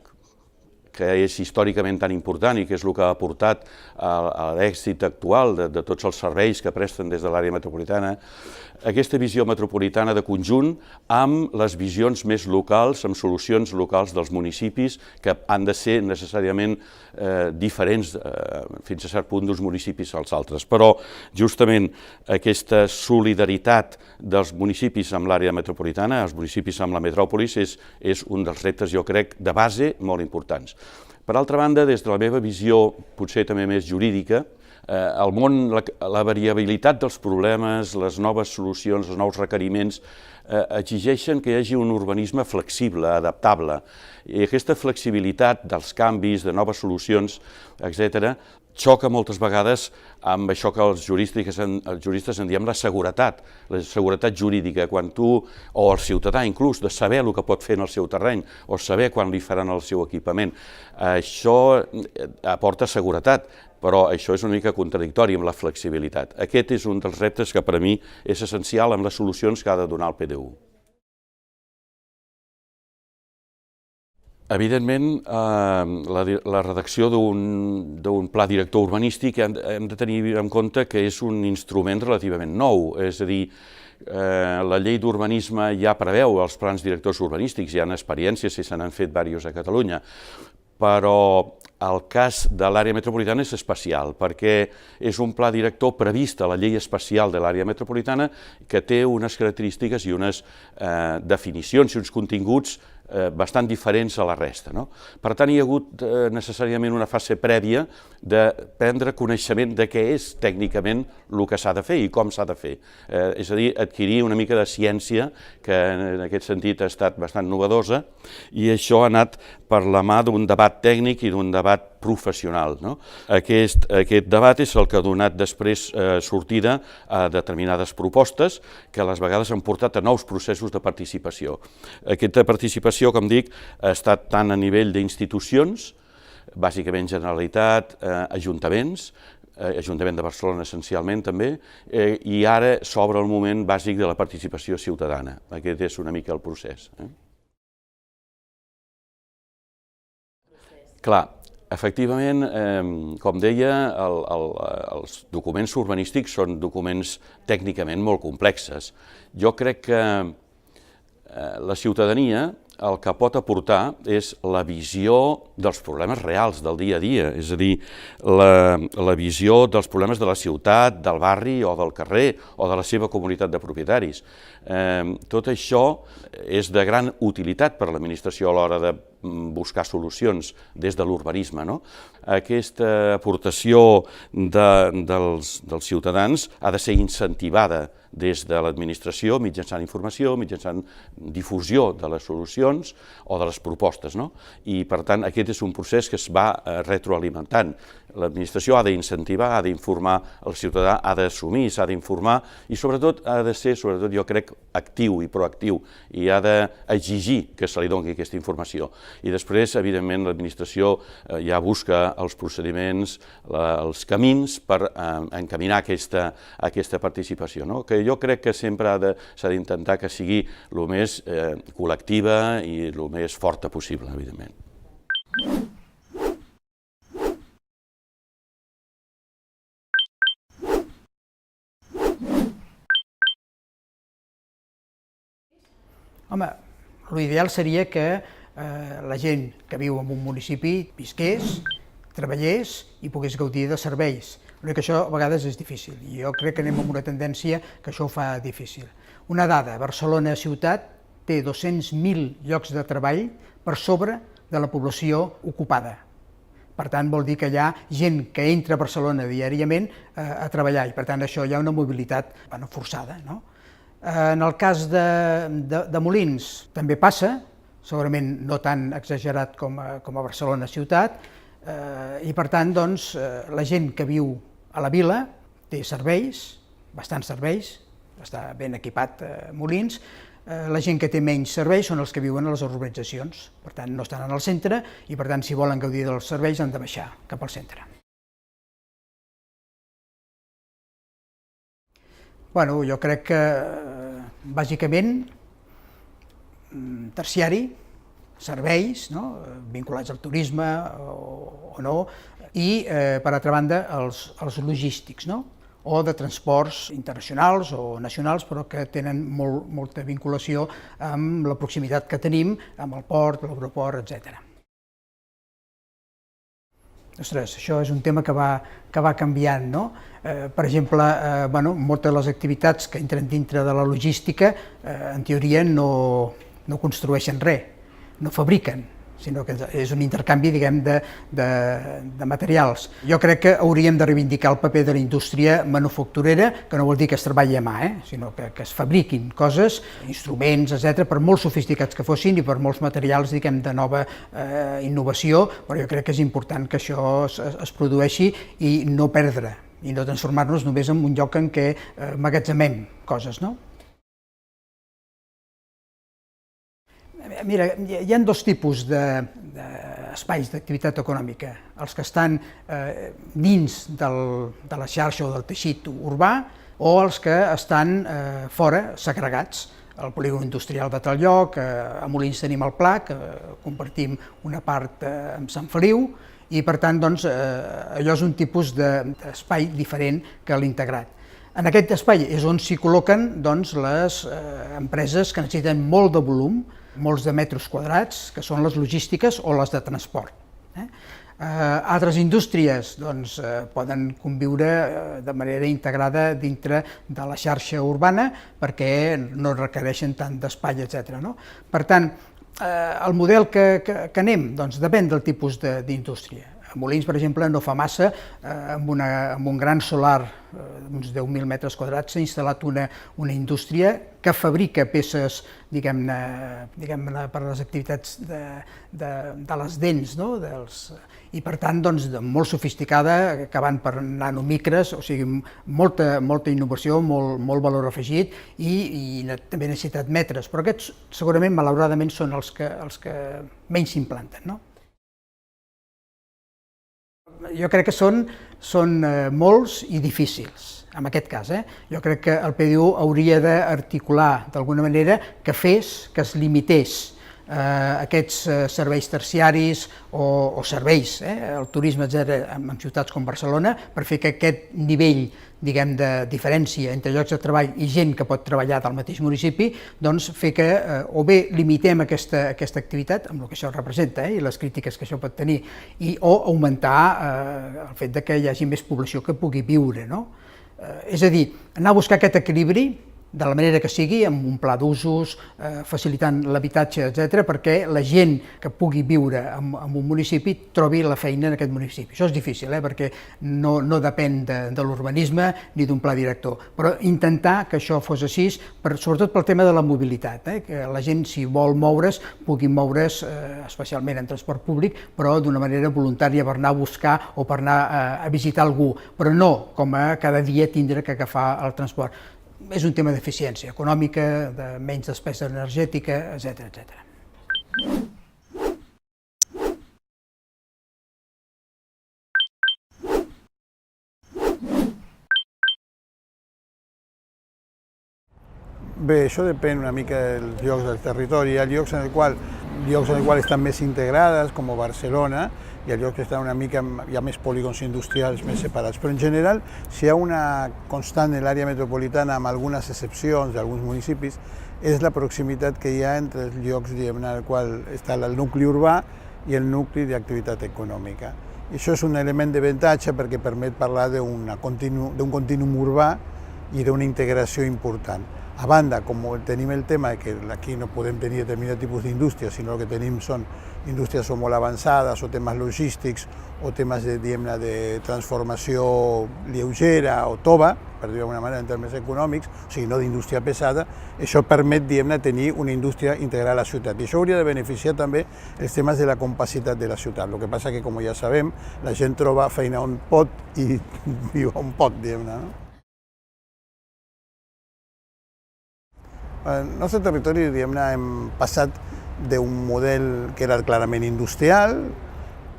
que és històricament tan important i que és el que ha aportat a l'èxit actual de tots els serveis que presten des de l'àrea metropolitana, aquesta visió metropolitana de conjunt amb les visions més locals, amb solucions locals dels municipis que han de ser necessàriament diferents fins a cert punt d'uns municipis als altres. Però justament aquesta solidaritat dels municipis amb l'àrea metropolitana, els municipis amb la metròpolis, és un dels reptes, jo crec, de base molt importants. Per altra banda, des de la meva visió potser també més jurídica, el món, la variabilitat dels problemes, les noves solucions, els nous requeriments, exigeixen que hi hagi un urbanisme flexible, adaptable. I aquesta flexibilitat dels canvis, de noves solucions, etc., xoca moltes vegades amb això que els juristes en diem la seguretat jurídica, quan tu, o el ciutadà inclús, de saber el que pot fer en el seu terreny, o saber quan li faran el seu equipament. Això aporta seguretat, però això és una mica contradictori amb la flexibilitat. Aquest és un dels reptes que per a mi és essencial amb les solucions que ha de donar el PDU. Evidentment, la redacció d'un pla director urbanístic hem de tenir en compte que és un instrument relativament nou, és a dir, la llei d'urbanisme ja preveu els plans directors urbanístics, hi ha experiències i se n'han fet diversos a Catalunya, però el cas de l'àrea metropolitana és especial perquè és un pla director previst a la llei especial de l'àrea metropolitana que té unes característiques i unes definicions i uns continguts bastant diferents a la resta. Per tant, hi ha hagut necessàriament una fase prèvia de prendre coneixement de què és tècnicament el que s'ha de fer i com s'ha de fer. És a dir, adquirir una mica de ciència, que en aquest sentit ha estat bastant novedosa, i això ha anat per la mà d'un debat tècnic i d'un debat professional. Aquest debat és el que ha donat després sortida a determinades propostes que a les vegades han portat a nous processos de participació. Aquesta participació, com dic, ha estat tant a nivell d'institucions, bàsicament Generalitat, ajuntaments, Ajuntament de Barcelona essencialment també, i ara s'obre el moment bàsic de la participació ciutadana. Aquest és una mica el procés. Clar, efectivament, com deia, els documents urbanístics són documents tècnicament molt complexes. Jo crec que la ciutadania el que pot aportar és la visió dels problemes reals del dia a dia, és a dir, la visió dels problemes de la ciutat, del barri o del carrer o de la seva comunitat de propietaris. Tot això és de gran utilitat per a l'administració a l'hora de buscar solucions des de l'urbanisme. Aquesta aportació dels ciutadans ha de ser incentivada des de l'administració mitjançant informació, mitjançant difusió de les solucions o de les propostes. I, per tant, aquest és un procés que es va retroalimentant. L'administració ha d'incentivar, ha d'informar el ciutadà, ha d'assumir, s'ha d'informar i, sobretot, ha de ser, jo crec, actiu i proactiu i ha d'exigir que se li doni aquesta informació. I després, evidentment, l'administració ja busca els procediments, els camins per encaminar aquesta participació, que jo crec que sempre s'ha d'intentar que sigui el més col·lectiva i el més forta possible, evidentment. Home, l'ideal seria que la gent que viu en un municipi visqués, treballés i pogués gaudir de serveis. Però que això a vegades és difícil i jo crec que anem amb una tendència que això ho fa difícil. Una dada, Barcelona ciutat té 200.000 llocs de treball per sobre de la població ocupada. Per tant, vol dir que hi ha gent que entra a Barcelona diàriament a treballar i per tant això hi ha una mobilitat forçada. En el cas de Molins també passa, segurament no tan exagerat com a Barcelona ciutat, i per tant la gent que viu a la vila té serveis, bastants serveis, està ben equipat Molins, la gent que té menys serveis són els que viuen a les urbanitzacions, per tant no estan en el centre i per tant si volen gaudir dels serveis han de baixar cap al centre. Bueno, jo crec que bàsicament terciari, serveis vinculats al turisme o no, i per altra banda els logístics, o de transports internacionals o nacionals, però que tenen molta vinculació amb la proximitat que tenim, amb el port, l'aeroport, etc. Ostres, això és un tema que va canviant, no? Per exemple, moltes de les activitats que entren dintre de la logística, en teoria no construeixen res, no fabriquen, sinó que és un intercanvi, diguem, de materials. Jo crec que hauríem de reivindicar el paper de la indústria manufacturera, que no vol dir que es treballi a mà, sinó que es fabriquin coses, instruments, etc., per molt sofisticats que fossin i per molts materials, diguem, de nova innovació, però jo crec que és important que això es produeixi i no perdre, i no transformar-nos només en un lloc en què emmagatzemem coses, no? Mira, hi ha dos tipus d'espais d'activitat econòmica, els que estan dins de la xarxa o del teixit urbà o els que estan fora, segregats. El polígon industrial de tal lloc, a Molins tenim el Pla, que compartim una part amb Sant Feliu, i per tant allò és un tipus d'espai diferent que l'integrat. En aquest espai és on s'hi col·loquen les empreses que necessiten molt de volum, molts de metres quadrats, que són les logístiques o les de transport. Altres indústries poden conviure de manera integrada dintre de la xarxa urbana perquè no requereixen tant d'espai, etc. Per tant, el model que anem depèn del tipus d'indústria. A Molins, per exemple, no fa massa, amb un gran solar d'uns 10.000 metres quadrats, s'ha instal·lat una indústria que fabrica peces, diguem-ne, per a les activitats de les dents, i per tant, molt sofisticada, acabant per nanomicres, o sigui, molta innovació, molt valor afegit i també necessitat metres, però aquests segurament, malauradament, són els que menys s'implanten. Jo crec que són molts i difícils, en aquest cas. Jo crec que el PDU hauria d'articular d'alguna manera que es limités aquests serveis terciaris o serveis, el turisme, etc., en ciutats com Barcelona, per fer que aquest nivell, diguem, de diferència entre llocs de treball i gent que pot treballar del mateix municipi, doncs fer que o bé limitem aquesta activitat, amb el que això representa i les crítiques que això pot tenir, o augmentar el fet que hi hagi més població que pugui viure. És a dir, anar a buscar aquest equilibri de la manera que sigui, amb un pla d'usos, facilitant l'habitatge, etc., perquè la gent que pugui viure en un municipi trobi la feina en aquest municipi. Això és difícil, perquè no depèn de l'urbanisme ni d'un pla director, però intentar que això fos així, sobretot pel tema de la mobilitat, que la gent, si vol moure's, pugui moure's especialment en transport públic, però d'una manera voluntària per anar a buscar o per anar a visitar algú, però no com a cada dia tindre que agafar el transport. És un tema d'eficiència econòmica, de menys despesa energètica, etc. Bé, això depèn una mica dels llocs del territori. Hi ha llocs en el qual estan més integrades, com Barcelona, i a llocs que estan una mica, hi ha més polígons industrials més separats. Però en general, si hi ha una constant en l'àrea metropolitana, amb algunes excepcions d'alguns municipis, és la proximitat que hi ha entre els llocs en el qual està el nucli urbà i el nucli d'activitat econòmica. I això és un element d'avantatge perquè permet parlar d'un contínuum urbà i d'una integració important. A banda, com tenim el tema que aquí no podem tenir determinat tipus d'indústria, sinó que tenim són indústries molt avançades o temes logístics o temes de transformació lleugera o tova, per dir-ho d'alguna manera en termes econòmics, o sigui, no d'indústria pesada, això permet tenir una indústria integrada a la ciutat. I això hauria de beneficiar també els temes de la compacitat de la ciutat. El que passa que, com ja sabem, la gent troba feina on pot i viu on pot, diguem-ne, no? El nostre territori, hem passat d'un model que era clarament industrial.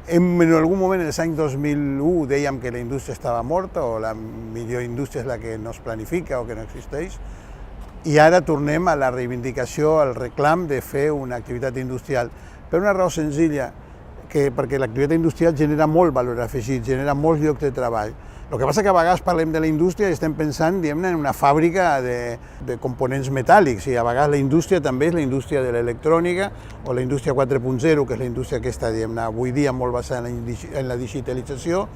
En algun moment, en els anys 2001, dèiem que la indústria estava morta o la millor indústria és la que no es planifica o que no existeix. I ara tornem a la reivindicació, al reclam de fer una activitat industrial. Per una raó senzilla, perquè l'activitat industrial genera molt valor afegit, genera molts llocs de treball. El que passa que a vegades parlem de la indústria i estem pensant en una fàbrica de components metàl·lics, i a vegades la indústria també és la indústria de l'electrònica o la indústria 4.0, que és la indústria que està avui dia molt basada en la digitalització,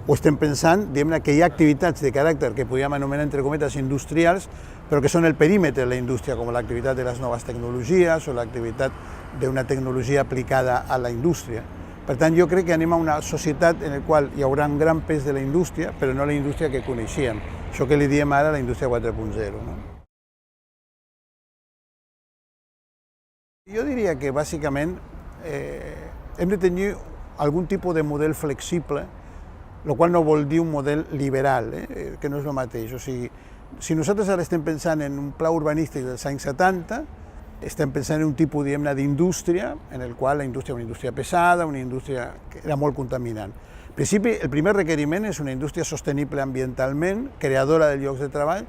o estem pensant que hi ha activitats de caràcter que podríem anomenar entre cometes industrials, però que són el perímetre de la indústria, com l'activitat de les noves tecnologies o l'activitat d'una tecnologia aplicada a la indústria. Per tant, jo crec que anem a una societat en la qual hi haurà un gran pes de la indústria, però no la indústria que coneixíem, això que li diem ara la indústria 4.0. Jo diria que, bàsicament, hem de tenir algun tipus de model flexible, el qual no vol dir un model liberal, que no és el mateix. O sigui, si nosaltres ara estem pensant en un pla urbanístic dels anys 70, estem pensant en un tipus d'indústria en el qual la indústria és una indústria pesada, una indústria que era molt contaminant. En principi, el primer requeriment és una indústria sostenible ambientalment, creadora de llocs de treball,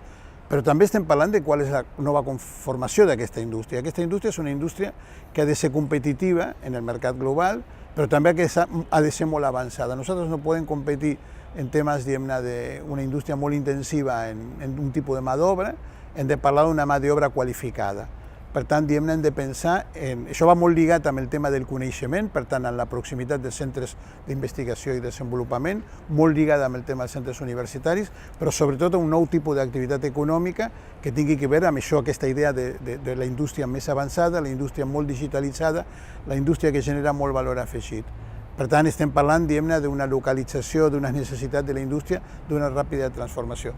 però també estem parlant de qual és la nova conformació d'aquesta indústria. Aquesta indústria és una indústria que ha de ser competitiva en el mercat global, però també ha de ser molt avançada. Nosaltres no podem competir en temes d'una indústria molt intensiva en un tipus de mà d'obra, hem de parlar d'una mà d'obra qualificada. Per tant, hem de pensar això va molt lligat amb el tema del coneixement, per tant, en la proximitat dels centres d'investigació i desenvolupament, molt lligat amb el tema dels centres universitaris, però sobretot un nou tipus d'activitat econòmica que tingui a veure amb això, aquesta idea de la indústria més avançada, la indústria molt digitalitzada, la indústria que genera molt valor afegit. Per tant, estem parlant, d'una localització, d'una necessitat de la indústria, d'una ràpida transformació.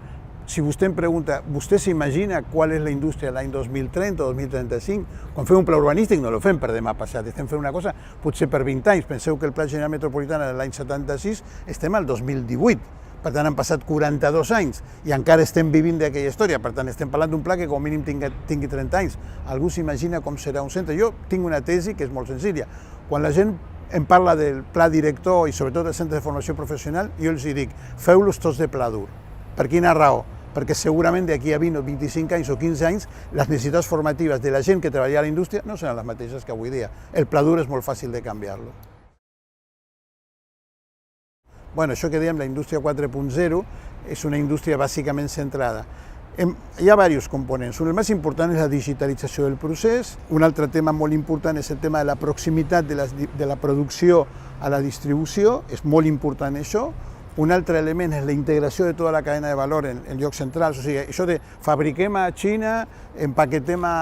Si vostè em pregunta, vostè s'imagina qual és la indústria l'any 2030 o 2035? Quan fem un pla urbanístic no lo fem per demà passat, estem fent una cosa potser per 20 anys. Penseu que el Pla General Metropolitana de l'any 76 estem al 2018. Per tant, han passat 42 anys i encara estem vivint d'aquella història. Per tant, estem parlant d'un pla que com a mínim tingui 30 anys. Algú s'imagina com serà un centre? Jo tinc una tesi que és molt senzilla. Quan la gent em parla del pla director i sobretot del centre de formació professional, jo els dic, feu-los tots de pla dur. Per quina raó? perquè segurament d'aquí a 20 o 25 anys o 15 anys les necessitats formatives de la gent que treballa a la indústria no seran les mateixes que avui dia. El pla dur és molt fàcil de canviar-lo. Bueno, això que diem la indústria 4.0 és una indústria bàsicament centrada. Hi ha diversos components. Un, el més important és la digitalització del procés. Un altre tema molt important és el tema de la proximitat de la producció a la distribució. És molt important això. Un altre element és la integració de tota la cadena de valor en llocs centrals. O sigui, això de fabriquem a Xina, empaquetem a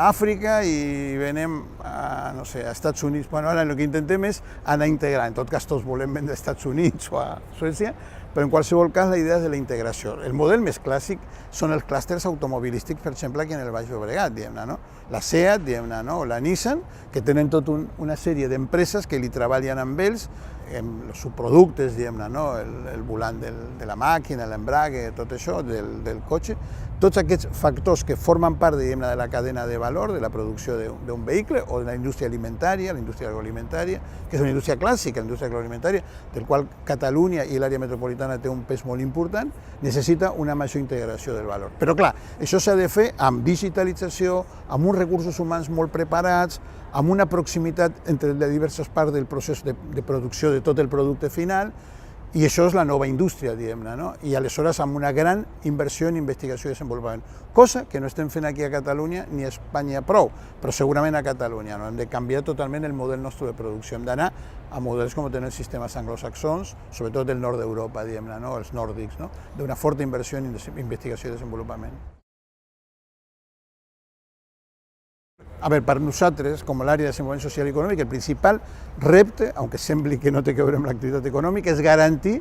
Àfrica i venem a, no sé, a Estats Units. Bueno, ara el que intentem és anar integrant. En tot cas, tots volem vendre als Estats Units o a Suècia, però en qualsevol cas la idea és de la integració. El model més clàssic són els clústers automobilístics, per exemple, aquí en el Baix Llobregat, diguem-ne, no? La SEAT, diguem-ne, no? O la Nissan, que tenen tota una sèrie d'empreses que li treballen amb ells, amb els subproductes, diguem-ne, no? El volant de la màquina, l'embrague, tot això, del cotxe. Tots aquests factors que formen part, diguem-ne, de la cadena de valor, de la producció d'un vehicle, o de la indústria alimentària, la indústria agroalimentària, que és una indústria clàssica, la indústria agroalimentària, del qual Catalunya i l'àrea metropolitana té un pes molt important, necessita una major integració del valor. Però clar, això s'ha de fer amb digitalització, amb uns recursos humans molt preparats, amb una proximitat entre les diverses parts del procés de producció de tot el producte final, i això és la nova indústria, diguem-ne, no? I aleshores amb una gran inversió en investigació i desenvolupament, cosa que no estem fent aquí a Catalunya ni a Espanya prou, però segurament a Catalunya, no? Hem de canviar totalment el model nostre de producció, hem d'anar a models com tenen els sistemes anglosaxons, sobretot del nord d'Europa, diguem-ne, no? Els nòrdics, no? D'una forta inversió en investigació i desenvolupament. A veure, per nosaltres, com l'àrea de desenvolupament social i econòmic, el principal repte, aunque sembli que no té a veure amb l'activitat econòmica, és garantir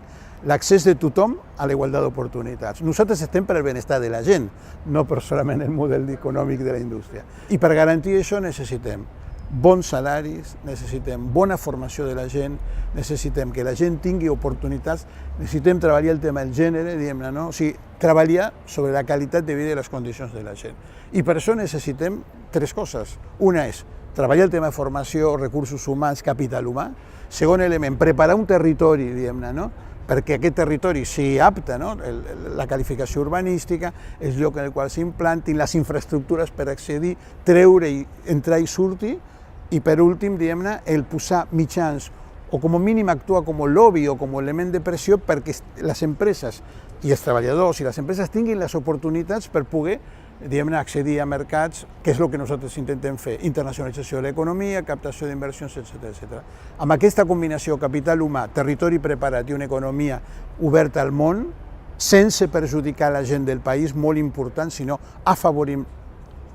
l'accés de tothom a la igualtat d'oportunitats. Nosaltres estem per al benestar de la gent, no per solament el model econòmic de la indústria. I per garantir això necessitem bons salaris, necessitem bona formació de la gent, necessitem que la gent tingui oportunitats, necessitem treballar el tema del gènere, diguem-ne, no? O sigui, treballar sobre la qualitat de vida i les condicions de la gent. I per això necessitem tres coses. Una és treballar el tema de formació, recursos humans, capital humà. Segon element, preparar un territori, diguem-ne, no? Perquè aquest territori sigui apte, no? La qualificació urbanística, el lloc en el qual s'implantin, les infraestructures per accedir, treure, entrar i sortir, i per últim, diguem-ne, el posar mitjans, o com a mínim actuar com a lobby o com a element de pressió perquè les empreses i els treballadors i les empreses tinguin les oportunitats per poder, diguem-ne, accedir a mercats, que és el que nosaltres intentem fer, internacionalització de l'economia, captació d'inversions, etc. Amb aquesta combinació capital humà, territori preparat i una economia oberta al món, sense perjudicar la gent del país, molt important, sinó afavorim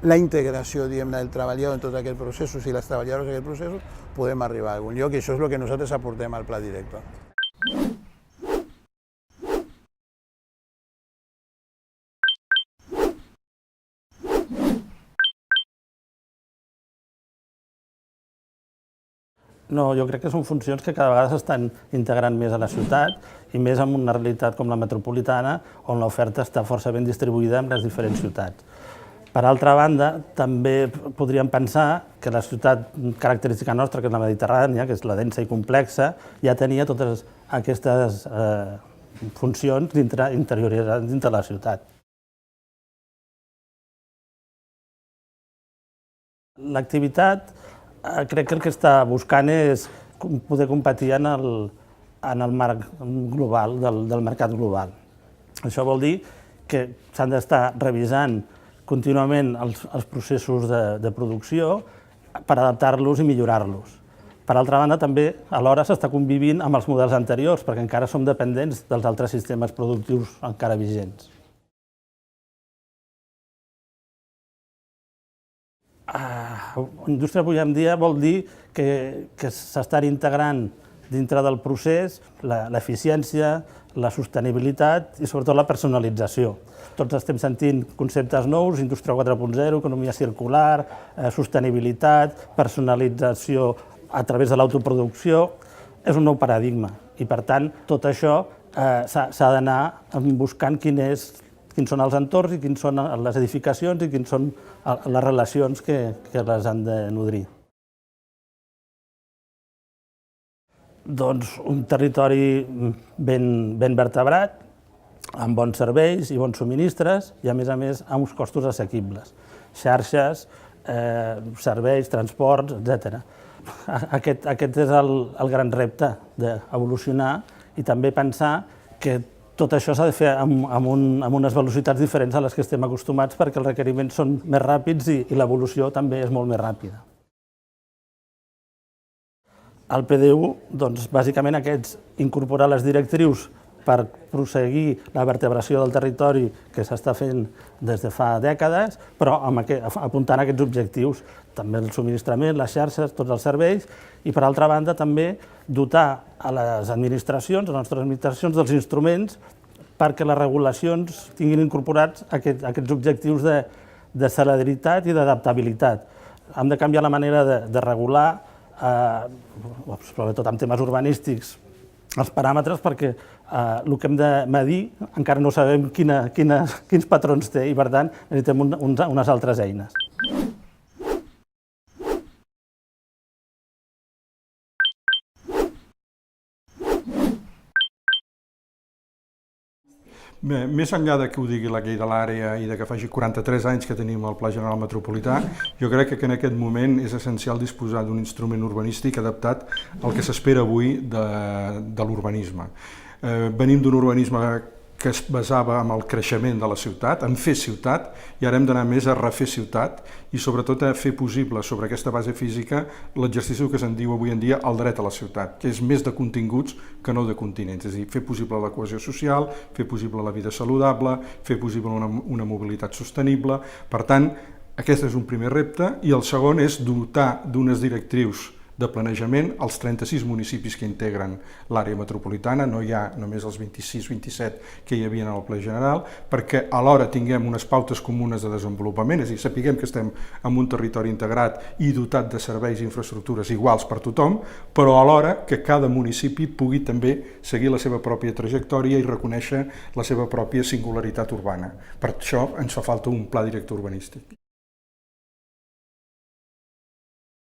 la integració, diguem-ne, del treballador en tots aquests processos i les treballadores en aquests processos, podem arribar a algun lloc i això és el que nosaltres aportem al pla director. No, jo crec que són funcions que cada vegada s'estan integrant més a la ciutat i més en una realitat com la metropolitana on l'oferta està força ben distribuïda en les diferents ciutats. Per altra banda, també podríem pensar que la ciutat característica nostra, que és la mediterrània, que és la densa i complexa, ja tenia totes aquestes funcions interioritzades dintre de la ciutat. L'activitat crec que el que està buscant és poder competir en el marc global, del mercat global. Això vol dir que s'han d'estar revisant contínuament els processos de producció per adaptar-los i millorar-los. Per altra banda, també alhora s'està convivint amb els models anteriors, perquè encara som dependents dels altres sistemes productius encara vigents. Indústria avui en dia vol dir que s'estan integrant dintre del procés l'eficiència, la sostenibilitat i sobretot la personalització. Tots estem sentint conceptes nous, indústria 4.0, economia circular, sostenibilitat, personalització a través de l'autoproducció. És un nou paradigma i, per tant, tot això s'ha d'anar buscant quins són els entorns i quines són les edificacions i quines són les relacions que les han de nodrir. Doncs un territori ben vertebrat, amb bons serveis i bons subministres i, a més, amb uns costos assequibles. Xarxes, serveis, transports, etc. Aquest és el gran repte d'evolucionar i també pensar que tot això s'ha de fer amb unes velocitats diferents a les que estem acostumats perquè els requeriments són més ràpids i l'evolució també és molt més ràpida. El PDU, doncs, bàsicament incorporar les directrius per prosseguir la vertebració del territori que s'està fent des de fa dècades, però apuntant a aquests objectius, també el subministrament, les xarxes, tots els serveis, i per altra banda també dotar a les administracions, a les nostres administracions, dels instruments perquè les regulacions tinguin incorporats aquests objectius de celeritat i d'adaptabilitat. Hem de canviar la manera de regular, sobretot en temes urbanístics, els paràmetres, perquè el que hem de medir encara no sabem quins patrons té i, per tant, necessitem unes altres eines. Bé, més enllà de que ho digui la llei de l'àrea i de que faci 43 anys que tenim el Pla General Metropolità, jo crec que en aquest moment és essencial disposar d'un instrument urbanístic adaptat al que s'espera avui de l'urbanisme. Venim d'un urbanisme que es basava en el creixement de la ciutat, en fer ciutat, i ara hem d'anar més a refer ciutat i sobretot a fer possible sobre aquesta base física l'exercici que se'n diu avui en dia el dret a la ciutat, que és més de continguts que no de continents, és a dir, fer possible la cohesió social, fer possible la vida saludable, fer possible una mobilitat sostenible. Per tant, aquest és un primer repte, i el segon és dotar d'unes directrius de planejament als 36 municipis que integren l'àrea metropolitana, no hi ha només els 26-27 que hi havia en el Pla General, perquè alhora tinguem unes pautes comunes de desenvolupament, és a dir, sapiguem que estem en un territori integrat i dotat de serveis i infraestructures iguals per tothom, però alhora que cada municipi pugui també seguir la seva pròpia trajectòria i reconèixer la seva pròpia singularitat urbana. Per això ens fa falta un pla director urbanístic.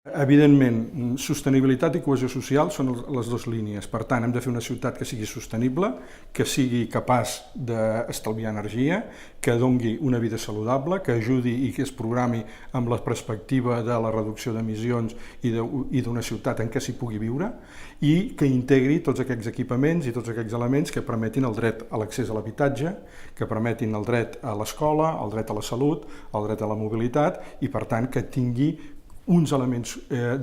Evidentment, sostenibilitat i cohesió social són les dues línies. Per tant, hem de fer una ciutat que sigui sostenible, que sigui capaç d'estalviar energia, que doni una vida saludable, que ajudi i que es programi amb la perspectiva de la reducció d'emissions i d'una ciutat en què s'hi pugui viure, i que integri tots aquests equipaments i tots aquests elements que permetin el dret a l'accés a l'habitatge, que permetin el dret a l'escola, el dret a la salut, el dret a la mobilitat, i per tant que tingui uns elements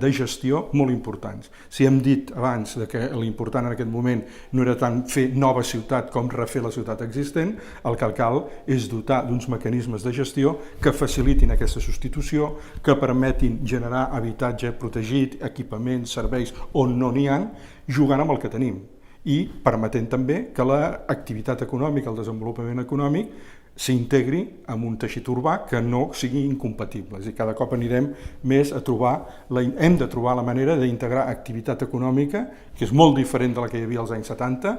de gestió molt importants. Si hem dit abans que l'important en aquest moment no era tant fer nova ciutat com refer la ciutat existent, el que cal és dotar d'uns mecanismes de gestió que facilitin aquesta substitució, que permetin generar habitatge protegit, equipaments, serveis on no n'hi ha, jugant amb el que tenim i permetent també que l'activitat econòmica, el desenvolupament econòmic, s'integri en un teixit urbà que no sigui incompatible. És a dir, cada cop anirem més a hem de trobar la manera d'integrar activitat econòmica, que és molt diferent de la que hi havia als anys 70,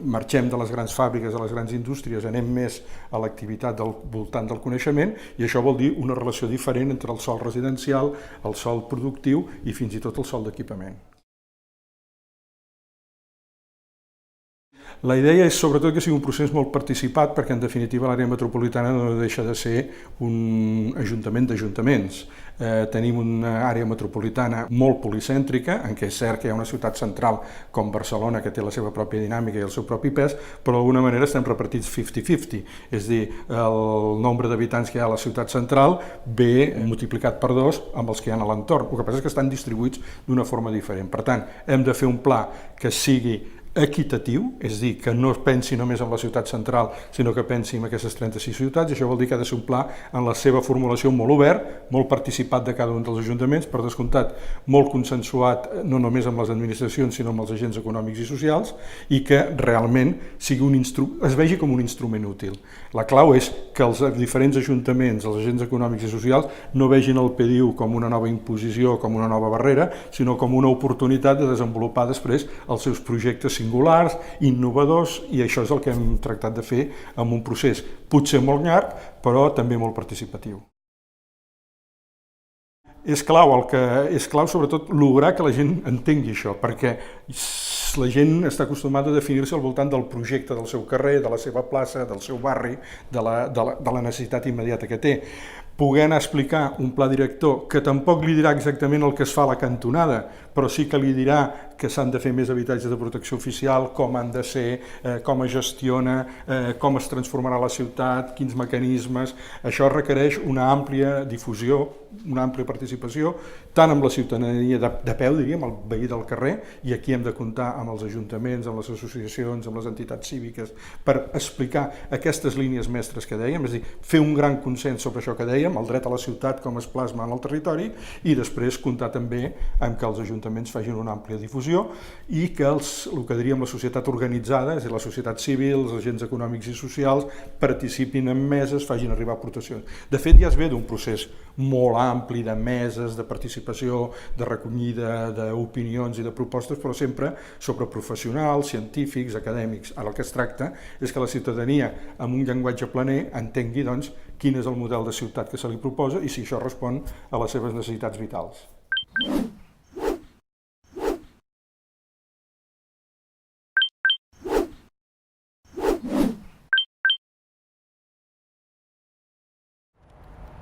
marxem de les grans fàbriques, de les grans indústries, anem més a l'activitat del voltant del coneixement, i això vol dir una relació diferent entre el sòl residencial, el sòl productiu i fins i tot el sòl d'equipament. La idea és sobretot que sigui un procés molt participat, perquè en definitiva l'àrea metropolitana no deixa de ser un ajuntament d'ajuntaments. Tenim una àrea metropolitana molt policèntrica, en què és cert que hi ha una ciutat central com Barcelona que té la seva pròpia dinàmica i el seu propi pes, però d'alguna manera estem repartits 50-50, és a dir, el nombre d'habitants que hi ha a la ciutat central ve multiplicat per 2 amb els que hi ha a l'entorn. El que passa és que estan distribuïts d'una forma diferent. Per tant, hem de fer un pla que sigui equitatiu, és a dir, que no pensi només en la ciutat central, sinó que pensi en aquestes 36 ciutats, i això vol dir que ha de ser un pla en la seva formulació molt obert, molt participat de cada un dels ajuntaments, per descomptat, molt consensuat no només amb les administracions, sinó amb els agents econòmics i socials, i que realment es vegi com un instrument útil. La clau és que els diferents ajuntaments, els agents econòmics i socials, no vegin el PDU com una nova imposició, com una nova barrera, sinó com una oportunitat de desenvolupar després els seus projectes singulars, innovadors, i això és el que hem tractat de fer amb un procés potser molt llarg, però també molt participatiu. És clau sobretot lograr que la gent entengui això, perquè la gent està acostumada a definir-se al voltant del projecte del seu carrer, de la seva plaça, del seu barri, de la necessitat immediata que té. Poder anar a explicar un pla director que tampoc li dirà exactament el que es fa a la cantonada, però sí que li dirà que s'han de fer més habitatges de protecció oficial, com han de ser, com es gestiona, com es transformarà la ciutat, quins mecanismes. Això requereix una àmplia difusió, una àmplia participació, tant amb la ciutadania de peu, diríem, el veí del carrer, i aquí hem de comptar amb els ajuntaments, amb les associacions, amb les entitats cíviques, per explicar aquestes línies mestres que dèiem, és a dir, fer un gran consens sobre això que dèiem, el dret a la ciutat com es plasma en el territori, i després comptar també amb que els ajuntaments facin una àmplia difusió i que el que diríem la societat organitzada, és a dir, la societat civil, els agents econòmics i socials, participin en meses, facin arribar aportacions. De fet, ja es ve d'un procés molt ampli de meses, de participació, de recollida d'opinions i de propostes, però sempre sobre professionals, científics, acadèmics. Ara el que es tracta és que la ciutadania, amb un llenguatge planer, entengui doncs, quin és el model de ciutat que se li proposa i si això respon a les seves necessitats vitals.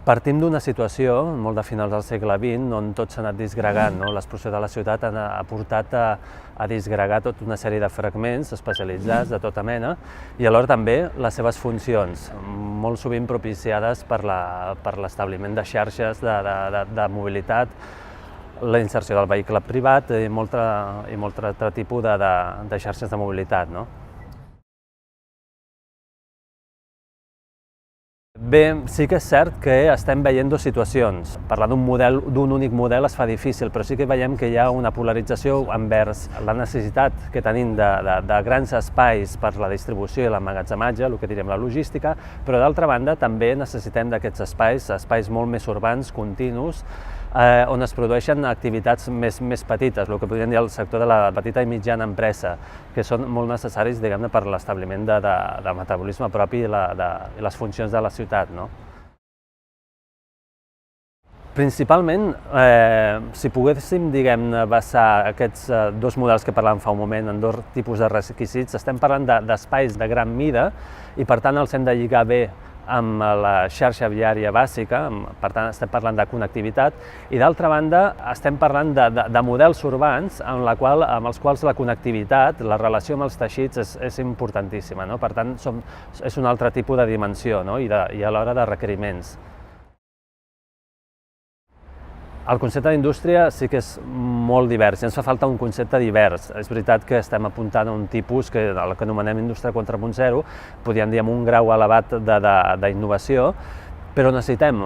Partim d'una situació, molt de finals del segle XX, on tot s'ha anat disgregant. L'explosió de la ciutat ha portat a disgregar tota una sèrie de fragments especialitzats de tota mena i alhora també les seves funcions, molt sovint propiciades per l'establiment de xarxes de mobilitat, la inserció del vehicle privat i molt altre tipus de xarxes de mobilitat. Bé, sí que és cert que estem veient dues situacions. Parlar d'un únic model es fa difícil, però sí que veiem que hi ha una polarització envers la necessitat que tenim de grans espais per la distribució i l'emmagatzematge, el que diríem la logística, però d'altra banda també necessitem d'aquests espais molt més urbans, continus, on es produeixen activitats més petites, el que podríem dir el sector de la petita i mitjana empresa, que són molt necessaris, diguem-ne, per l'establiment de metabolisme propi i les funcions de la ciutat. Principalment, si poguéssim, diguem-ne, basar aquests dos models que parlàvem fa un moment en dos tipus de requisits, estem parlant d'espais de gran mida i, per tant, els hem de lligar bé amb la xarxa viària bàsica, per tant estem parlant de connectivitat, i d'altra banda estem parlant de models urbans amb els quals la connectivitat, la relació amb els teixits és importantíssima. Per tant, és un altre tipus de dimensió i alhora de requeriments. El concepte d'indústria sí que és molt divers, i ens fa falta un concepte divers. És veritat que estem apuntant a un tipus que el que anomenem indústria 4.0, podríem dir amb un grau elevat d'innovació, però necessitem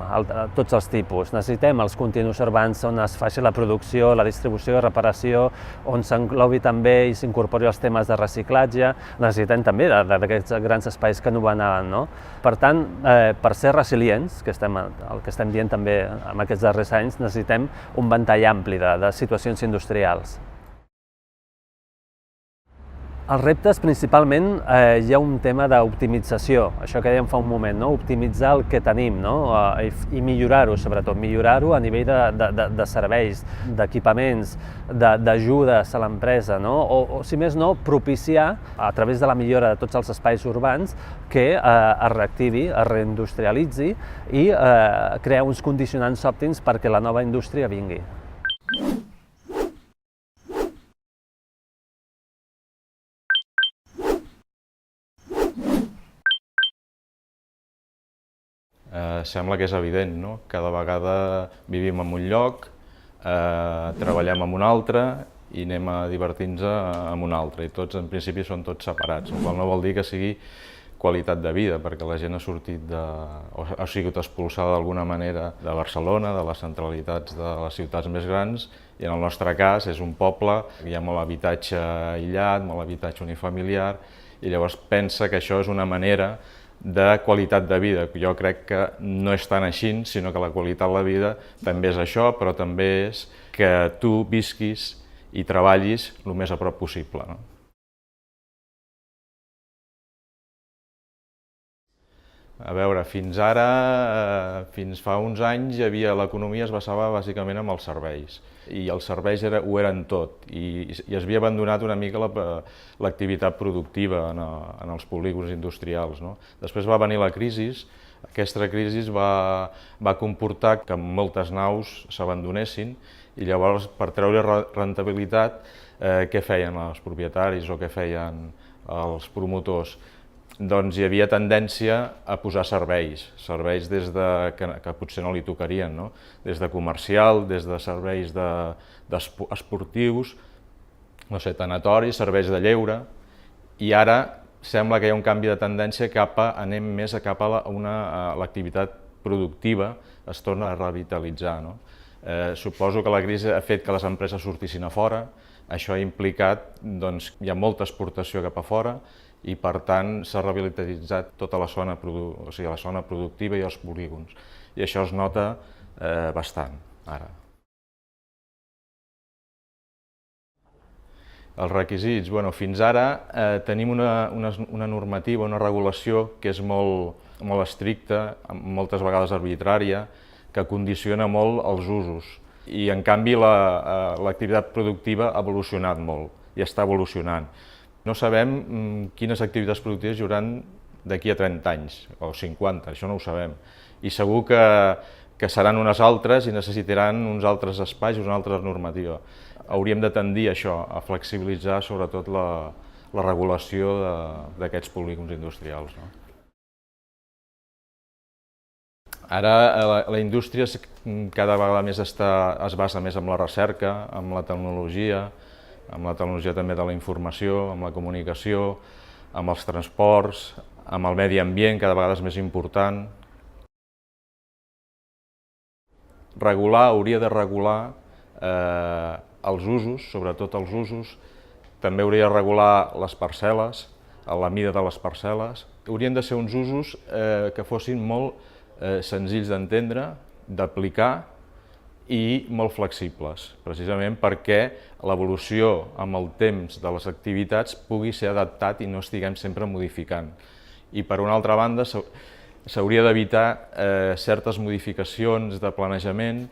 tots els tipus. Necessitem els continus urbans on es faci la producció, la distribució i reparació, on s'englobi també i s'incorpori els temes de reciclatge. Necessitem també d'aquests grans espais que anomenaven. Per tant, per ser resilients, el que estem dient també en aquests darrers anys, necessitem un ventall ampli de situacions industrials. Els reptes, principalment, hi ha un tema d'optimització, això que dèiem fa un moment, optimitzar el que tenim i millorar-ho, sobretot, millorar-ho a nivell de serveis, d'equipaments, d'ajudes a l'empresa, o, si més no, propiciar, a través de la millora de tots els espais urbans, que es reactivi, es reindustrialitzi i crear uns condicionants òptims perquè la nova indústria vingui. Sembla que és evident, no? Cada vegada vivim en un lloc, treballem en un altre i anem a divertir-nos en un altre, i tots, en principi, són tots separats, el qual no vol dir que sigui qualitat de vida, perquè la gent ha sortit o ha sigut expulsada d'alguna manera de Barcelona, de les centralitats de les ciutats més grans, i en el nostre cas és un poble, hi ha molt habitatge aïllat, molt habitatge unifamiliar, i llavors pensa que això és una manera de qualitat de vida. Jo crec que no és tan així, sinó que la qualitat de la vida també és això, però també és que tu visquis i treballis el més a prop possible. A veure, fins ara, fins fa uns anys, l'economia es basava bàsicament en els serveis. i els serveis ho eren tot, i es havia abandonat una mica l'activitat productiva en els polígons industrials. Després va venir la crisi. Aquesta crisi va comportar que moltes naus s'abandonessin i llavors, per treure rendibilitat, què feien els propietaris o què feien els promotors? Doncs hi havia tendència a posar serveis que potser no li tocarien, des de comercial, des de serveis esportius, tanatoris, serveis de lleure, i ara sembla que hi ha un canvi de tendència anem més cap a l'activitat productiva, es torna a revitalitzar. Suposo que la crisi ha fet que les empreses sortissin a fora, això ha implicat que hi ha molta exportació cap a fora i per tant s'ha revitalitzat tota la zona productiva i els polígons. I això es nota bastant ara. Els requisits, fins ara tenim una normativa, una regulació que és molt estricta, moltes vegades arbitrària, que condiciona molt els usos. I en canvi l'activitat productiva ha evolucionat molt i està evolucionant. No sabem quines activitats productives hi haurà d'aquí a 30 anys o 50, això no ho sabem. I segur que seran unes altres i necessitaran uns altres espais, una altra normativa. Hauríem de tendir a això, a flexibilitzar sobretot la regulació d'aquests polígons industrials. Ara la indústria cada vegada més es basa més en la recerca, en la tecnologia també de la informació, amb la comunicació, amb els transports, amb el medi ambient, cada vegada és més important. Hauria de regular els usos, sobretot els usos, també hauria de regular les parcel·les, la mida de les parcel·les. Haurien de ser uns usos que fossin molt senzills d'entendre, d'aplicar i molt flexibles, precisament perquè l'evolució amb el temps de les activitats pugui ser adaptat i no estiguem sempre modificant. I per una altra banda s'hauria d'evitar certes modificacions de planejament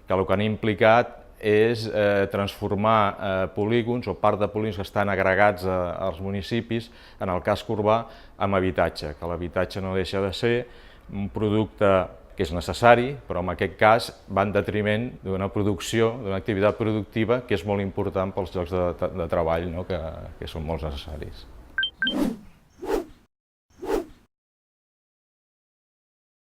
que el que han implicat és transformar polígons o part de polígons que estan agregats als municipis, en el casc urbà, en habitatge, que l'habitatge no deixa de ser un producte que és necessari, però en aquest cas va en detriment d'una producció, d'una activitat productiva que és molt important pels llocs de treball, que són molt necessaris.